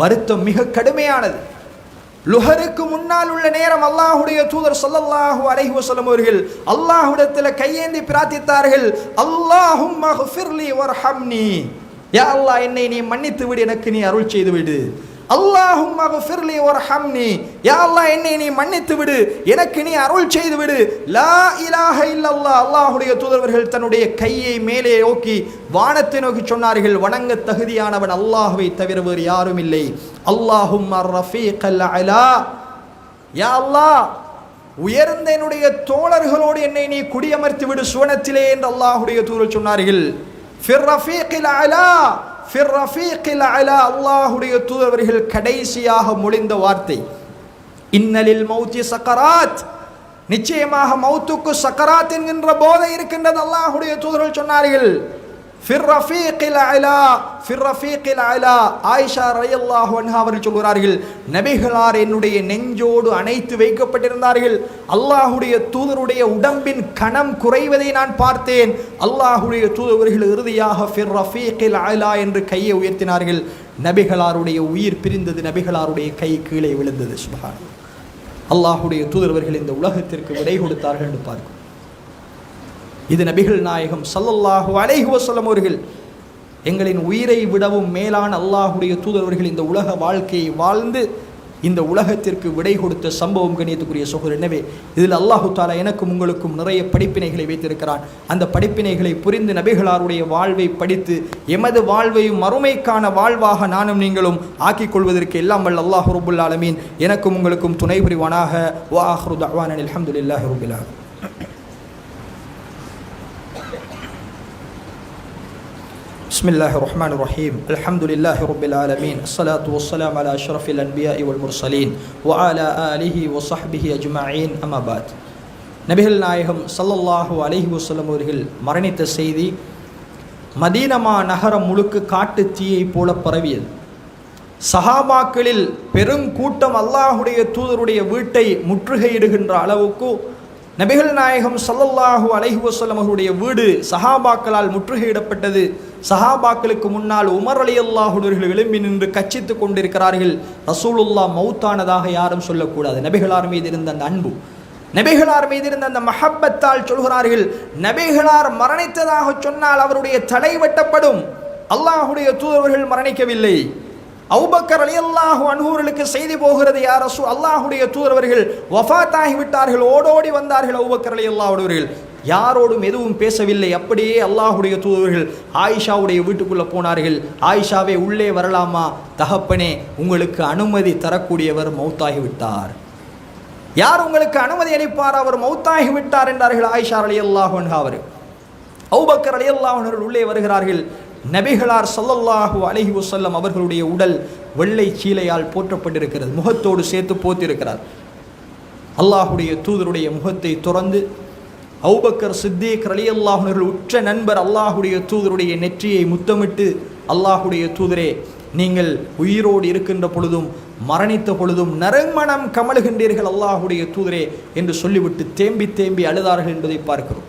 வருத்தம் மிக கடுமையானது. லுஹருக்கு முன்னால் உள்ள நேரம் அல்லாஹுடைய தூதர் ஸல்லல்லாஹு அலைஹி வஸல்லம் அவர்கள் அல்லாஹ்விடத்தில் கையேந்தி பிரார்த்தித்தார்கள், அல்லாஹும்ம ஃபிர்லி வர்ஹம்னி, யா அல்லாஹ் என்னை நீ மன்னித்து விடு, எனக்கு நீ அருள் செய்து விடு. அல்லாஹும்ம ஃபிர்லி வர்ஹம்னி, யா அல்லாஹ் என்னை நீ மன்னித்து விடு, எனக்கு நீ அருள் செய்து விடு. லா இலாஹ இல்லல்லாஹ். அல்லாஹுடைய தூதர்கள் தன்னுடைய கையை மேலே நோக்கி வானத்தை நோக்கி சொன்னார்கள், வணங்க தகுதியானவன் அல்லாஹ்வை தவிர வேறு யாரும் இல்லை. அல்லாஹும்ம ரஃபீகல் அலா, யா அல்லாஹ் உயர்ந்த என்னுடைய தோழர்களோடு என்னை நீ குடியமர்த்தி விடு சுவனத்திலே என்று அல்லாஹுடைய தூதர் சொன்னார்கள். ஃபிர் ரஃபீகில் அலா, ஃபிர் ரஃபீகில் அலா. அல்லாஹுடைய தூதர்கள் கடைசியாக மொழிந்த வார்த்தை இன்னலில் மௌத்தி சக்கராத், நிச்சயமாக மௌத்துக்கு சக்கராத் என்கின்ற போதை இருக்கின்றது. அல்லாஹுடைய தூதர்கள் சொன்னார்கள் ஃபிர் ரஃபீகில் அலா, ஃபிர் ரஃபீகில் அலா. ஆயிஷா ரலியல்லாஹு அன்ஹா அவர்கள் சொல்கிறார்கள், நபிகளார் என்னுடைய நெஞ்சோடு அணைத்து வைக்கப்பட்டிருந்தார்கள். அல்லாஹுடைய தூதருடைய உடம்பின் கணம் குறைவதை நான் பார்த்தேன். அல்லாஹுடைய தூதர்கள் இறுதியாக ஃபிர் ரஃபீகில் அலா என்று கையை உயர்த்தினார்கள். நபிகளாருடைய உயிர் பிரிந்தது, நபிகளாருடைய கை கீழே விழுந்தது. சுப்ஹானல்லாஹ். அல்லாஹுடைய தூதர்கள் இந்த உலகத்திற்கு விடை கொடுத்தார்கள் என்று பார்க்கும். இது நபிகள் நாயகம் ஸல்லல்லாஹு அலைஹி வஸல்லம் அவர்கள் எங்களின் உயிரை விடவும் மேலான அல்லாஹுடைய தூதர்கள் இந்த உலக வாழ்க்கையை வாழ்ந்து இந்த உலகத்திற்கு விடை கொடுத்த சம்பவம் கண்ணியத்துக்குரிய சகோதரர். எனவே இதில் அல்லாஹு தாலா எனக்கும் உங்களுக்கும் நிறைய படிப்பினைகளை வைத்திருக்கிறான். அந்த படிப்பினைகளை புரிந்து நபிகளாருடைய வாழ்வை படித்து எமது வாழ்வையும் மறுமைக்கான வாழ்வாக நானும் நீங்களும் ஆக்கிக் கொள்வதற்கு எல்லாம் வல்ல அல்லாஹ் ரப்புல் ஆலமீன் எனக்கும் உங்களுக்கும் துணை புரிவானாக. வ ஆஹிரு தஅவானா அல்ஹம்துலில்லாஹி ரப்பில் ஆலமீன். بسم الله الرحمن الرحيم. الحمد لله رب العالمين. الصلاة والسلام على أشرف الأنبياء والمرسلين وعلى آله وصحبه أجمعين. أما بعد. நபிகள் நாயகம் ஸல்லல்லாஹு அலைஹி வஸல்லம் அவர்கள் மரணித்த செய்தி மதீனா நகரம் முழுக்க காட்டு தீயை போல பரவியது. சஹாபாக்களில் பெருங்கூட்டம் அல்லாஹுடைய தூதருடைய வீட்டை முற்றுகையிடுகின்ற அளவுக்கு நபிகள் நாயகம் ஸல்லல்லாஹு அலைஹி வஸல்லம் அவருடைய வீடு சஹாபாக்களால் முற்றுகையிடப்பட்டது. சஹாபாக்களுக்கு முன்னால் உமர் ரலியல்லாஹு அன்ஹு எழும்பி நின்று கச்சித்துக் கொண்டிருக்கிறார்கள். ரசூலுல்லாஹ் மௌத்தானதாக யாரும் சொல்லக்கூடாது. நபிகளார் மீது இருந்த அந்த அன்பு, நபிகளார் மீது இருந்த அந்த மஹப்பத்தால் சொல்கிறார்கள், நபிகளார் மரணித்ததாக சொன்னால் அவருடைய தலை வெட்டப்படும். அல்லாஹுடைய தூதர்கள் மரணிக்கவில்லை. அபூபக்கர் ரலியல்லாஹு அன்ஹுவுக்கு செய்தி போகிறது, யா ரசூல், அல்லாஹுடைய தூதர்கள் வஃபாத்தாகி விட்டார்கள். ஓடோடி வந்தார்கள் அபூபக்கர் ரலியல்லாஹு அன்ஹு. யாரோடும் எதுவும் பேசவில்லை. அப்படியே அல்லாஹுடைய தூதர்கள் ஆயிஷாவுடைய வீட்டுக்குள்ளே போனார்கள். ஆயிஷாவே உள்ளே வரலாமா? தகப்பனே, உங்களுக்கு அனுமதி தரக்கூடியவர் மௌத்தாகிவிட்டார். யார் உங்களுக்கு அனுமதி அளிப்பார்? அவர் மௌத்தாகிவிட்டார் என்றார்கள் ஆயிஷா ரலியல்லாஹு அன்ஹா அவர்கள். அபூபக்கர் ரலியல்லாஹு அன்ஹு உள்ளே வருகிறார்கள். நபிகளார் ஸல்லல்லாஹு அலைஹி வஸல்லம் அவர்களுடைய உடல் வெள்ளை சீலையால் போற்றப்பட்டிருக்கிறது, முகத்தோடு சேர்த்து போத்திருக்கிறார். அல்லாஹுடைய தூதருடைய முகத்தை துறந்து அபூபக்கர் சித்தீக் ரலியல்லாஹு அன்ஹு உற்ற நண்பர் அல்லாஹுடைய தூதருடைய நெற்றியை முத்தமிட்டு, அல்லாஹுடைய தூதரே, நீங்கள் உயிரோடு இருக்கின்ற பொழுதும் மரணித்த பொழுதும் நறுமணம் கமழுகின்றீர்கள் அல்லாஹுடைய தூதரே என்று சொல்லிவிட்டு தேம்பி தேம்பி அழுதார்கள் என்பதை பார்க்கிறோம்.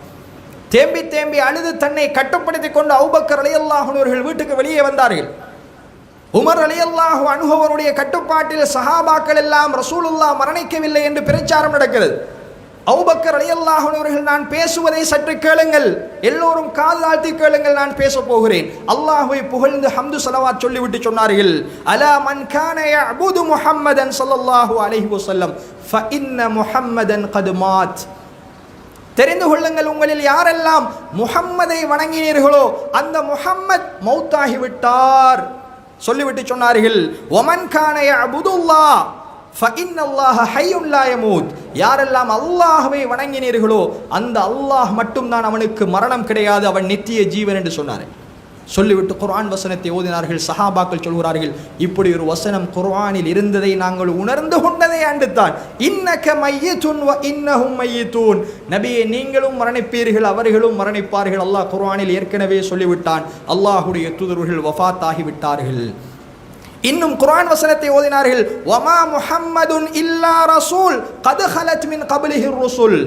தேம்பி தேம்பி அழுது தன்னை கட்டுப்படுத்தி கொண்டு அபூபக்கர் ரலியல்லாஹு அன்ஹு அவர்கள் வீட்டுக்கு வெளியே வந்தார்கள். உமர் ரலியல்லாஹு அன்ஹு அவருடைய கட்டுப்பாட்டில் சஹாபாக்கள் எல்லாம் ரசூலுல்லாஹ் மரணிக்கவில்லை என்று பிரச்சாரம் நடக்கிறது. அபூபக்கர் ரலியல்லாஹு அன்ஹு அவர்கள், நான் பேசுவதை சற்று கேளுங்கள், எல்லோரும் காது தாழ்த்தி கேளுங்கள், நான் பேச போகிறேன். அல்லாஹ்வை புகழ்ந்து ஹம்து ஸலவாத் சொல்லிவிட்டு சொன்னார்கள், அலா மன் கான யஅபுது முஹம்மதன் ஸல்லல்லாஹு அலைஹி வஸல்லம் ஃபஇன்ன முஹம்மதன் கத் மாத். தெரிந்து கொள்ளுங்கள், உங்களில் யாரெல்லாம் முஹம்மதை வணங்கினீர்களோ அந்த முஹம்மத் மௌத்தாகி விட்டார். சொல்லிவிட்டு சொன்னார்கள், ஒமன் கான யஅபுதுல்லாஹ் ஃபஇன்னல்லாஹ ஹய்யுன் லா யமூத். யாரெல்லாம் அல்லாஹ்வை வணங்கினீர்களோ அந்த அல்லாஹ் மட்டும்தான் அவனுக்கு மரணம் கிடையாது, அவன் நித்திய ஜீவன் என்று சொன்னார். சொல்லிவிட்டு குர்ஆன் வசனத்தை ஓதினார்கள். சஹாபாக்கள் சொல்கிறார்கள், இப்படி ஒரு வசனம் குர்ஆனில் இருந்ததை நாங்கள் உணர்ந்து கொண்டதே அண்டுத்தான். இன்னக மையித்துன் வ இன்னஹும் மையித்தூன். நபியே, நீங்களும் மரணிப்பீர்கள், அவர்களும் மரணிப்பார்கள். அல்லாஹ் குர்ஆனில் ஏற்கனவே சொல்லிவிட்டான். அல்லாஹ்வுடைய தூதர்கள் வஃபாத் ஆகிவிட்டார்கள். இன்னும் குர்ஆன் வசனத்தை ஓதினார்கள், வமா முஹம்மதுன் இல்லா ரசூல் கத் ஹலத் மின் கப்லிஹி ருசுல்.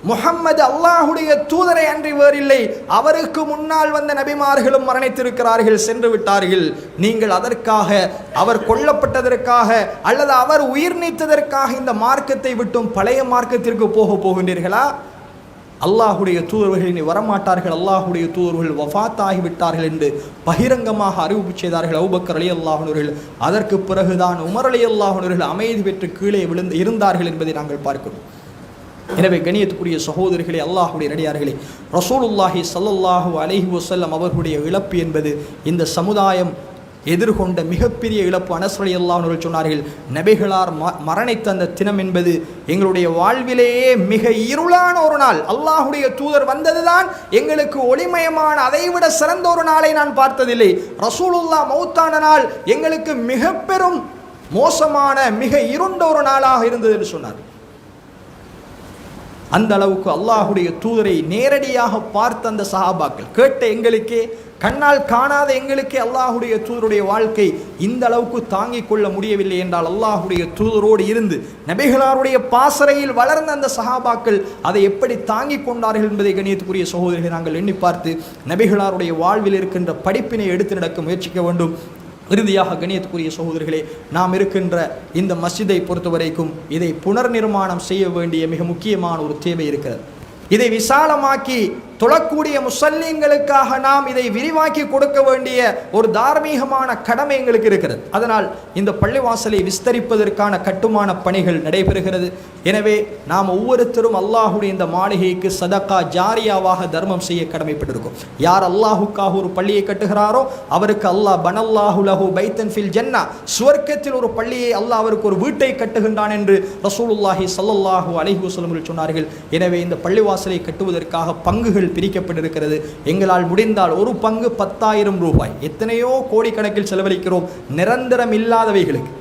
முஹம்மது அல்லாஹ்வுடைய தூதரை அன்றி வேறில்லை, அவருக்கு முன்னால் வந்த நபிமார்களும் மரணித்திருக்கிறார்கள், சென்று விட்டார்கள். நீங்கள் அதற்காக, அவர் கொல்லப்பட்டதற்காக அல்லது அவர் உயிர் நீத்ததற்காக இந்த மார்க்கத்தை விட்டும் பழைய மார்க்கத்திற்கு போகின்றீர்களா? அல்லாஹுடைய தூதர்கள் இனி வரமாட்டார்கள், அல்லாஹுடைய தூதர்கள் வஃபாத் ஆகிவிட்டார்கள் என்று பகிரங்கமாக அறிவிப்பு செய்தார்கள் அபூபக்கர் ரலியல்லாஹு அன்ஹு அவர்கள். அதற்கு பிறகுதான் உமர் ரலியல்லாஹு அன்ஹு அவர்கள் அமைதி பெற்று கீழே விழுந்து இருந்தார்கள் என்பதை நாங்கள் பார்க்கிறோம். எனவே கண்ணியத்துக்குரிய சகோதரர்களே, அல்லாஹுடைய நடிகார்களே, ரசூலுல்லாஹி ஸல்லல்லாஹு அலைஹி வஸல்லம் அவர்களுடைய இழப்பு என்பது இந்த சமுதாயம் எதிர்கொண்ட மிகப்பெரிய இழப்பு. அனஸ் ரலியல்லாஹு அன்ஹு அவர்கள் சொன்னார்கள், நபிகளார் மரணித்த அந்த தினம் என்பது எங்களுடைய வாழ்விலேயே மிக இருளான ஒரு நாள். அல்லாஹுடைய தூதர் வந்ததுதான் எங்களுக்கு ஒளிமயமான, அதைவிட சிறந்த ஒரு நாளை நான் பார்த்ததில்லை. ரசூலுல்லாஹ் மௌத்தான நாள் எங்களுக்கு மிக பெரும் மோசமான, மிக இருண்ட ஒரு நாளாக இருந்தது என்று சொன்னார். அந்த அளவுக்கு அல்லாஹுடைய தூதரை நேரடியாக பார்த்த அந்த சஹாபாக்கள், கேட்ட எங்களுக்கே, கண்ணால் காணாத எங்களுக்கே அல்லாஹுடைய தூதருடைய வாழ்க்கை இந்த அளவுக்கு தாங்கிக் கொள்ள முடியவில்லை என்றால், அல்லாஹுடைய தூதரோடு இருந்து நபிகளாருடைய பாசறையில் வளர்ந்த அந்த சஹாபாக்கள் அதை எப்படி தாங்கிக் கொண்டார்கள் என்பதை கண்ணியத்துக்குரிய சகோதரர்களை நாங்கள் எண்ணி பார்த்து நபிகளாருடைய வாழ்வில் இருக்கின்ற படிப்பினை எடுத்து நடக்க முயற்சிக்க வேண்டும். இறுதியாக கண்ணியத்துக்குரிய சகோதரர்களே, நாம் இருக்கின்ற இந்த மஸ்ஜிதை பொறுத்த வரைக்கும் இதை புனர் நிர்மாணம் செய்ய வேண்டிய மிக முக்கியமான ஒரு தேவை இருக்கிறது. இதை விசாலமாக்கி தொழக்கூடிய முஸல்லீன்களுக்காக நாம் இதை விரிவாக்கி கொடுக்க வேண்டிய ஒரு தார்மீகமான கடமை எங்களுக்கு இருக்கிறது. அதனால் இந்த பள்ளிவாசலை விஸ்தரிப்பதற்கான கட்டுமான பணிகள் நடைபெறுகிறது. எனவே நாம் ஒவ்வொருத்தரும் அல்லாஹுடைய இந்த மாளிகைக்கு சதகா ஜாரியாவாக தர்மம் செய்ய கடமைப்பட்டிருக்கும். யார் அல்லாஹுக்காக ஒரு பள்ளியை கட்டுகிறாரோ அவருக்கு அல்லாஹ் பனல்லாஹு லஹு பைத்தன் ஃபில் ஜன்னா, சுவர்க்கத்தில் ஒரு பள்ளியை அல்லாஹ் அவருக்கு ஒரு வீட்டை கட்டுகின்றான் என்று ரசூலுல்லாஹி ஸல்லல்லாஹு அலைஹி வஸல்லம் சொன்னார்கள். எனவே இந்த பள்ளிவாசலை கட்டுவதற்காக பங்குகள் பிரிக்கப்பட்டிருக்கிறது. எங்களால் முடிந்தால் ஒரு பங்கு 10,000 ரூபாய், எத்தனையோ கோடிக்கணக்கில் செலவழிக்கிறோம் நிரந்தரம் இல்லாதவைகளுக்கு.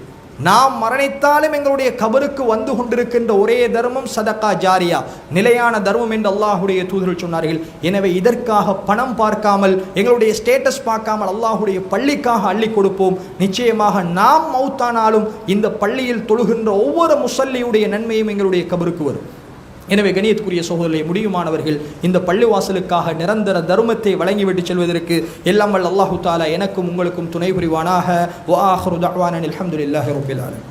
நாம் மரணித்தாலும் எங்களுடைய கபருக்கு வந்து கொண்டிருக்கின்ற ஒரே தர்மம் சதகா ஜாரியா, நிலையான தர்மம் என்று அல்லாஹுடைய தூதர்கள் சொன்னார்கள். எனவே இதற்காக பணம் பார்க்காமல், எங்களுடைய ஸ்டேட்டஸ் பார்க்காமல் அல்லாஹுடைய பள்ளிக்காக அள்ளி கொடுப்போம். நிச்சயமாக நாம் மௌத்தானாலும் இந்த பள்ளியில் தொழுகின்ற ஒவ்வொரு முஸல்லியுடைய நன்மையும் எங்களுடைய கபருக்கு வரும். எனவே கணியத்துக்குரிய சகோதரர்களே, முடியுமானவர்கள் இந்த பள்ளிவாசலுக்காக நிரந்தர தர்மத்தை வழங்கிவிட்டு செல்வதற்கு எல்லாம் வல்ல அல்லாஹு தஆலா எனக்கும் உங்களுக்கும் துணை புரிவானாக. வ ஆகிரு தஅவானா அல்ஹம்துலில்லாஹி ரப்பில் ஆலமீன்.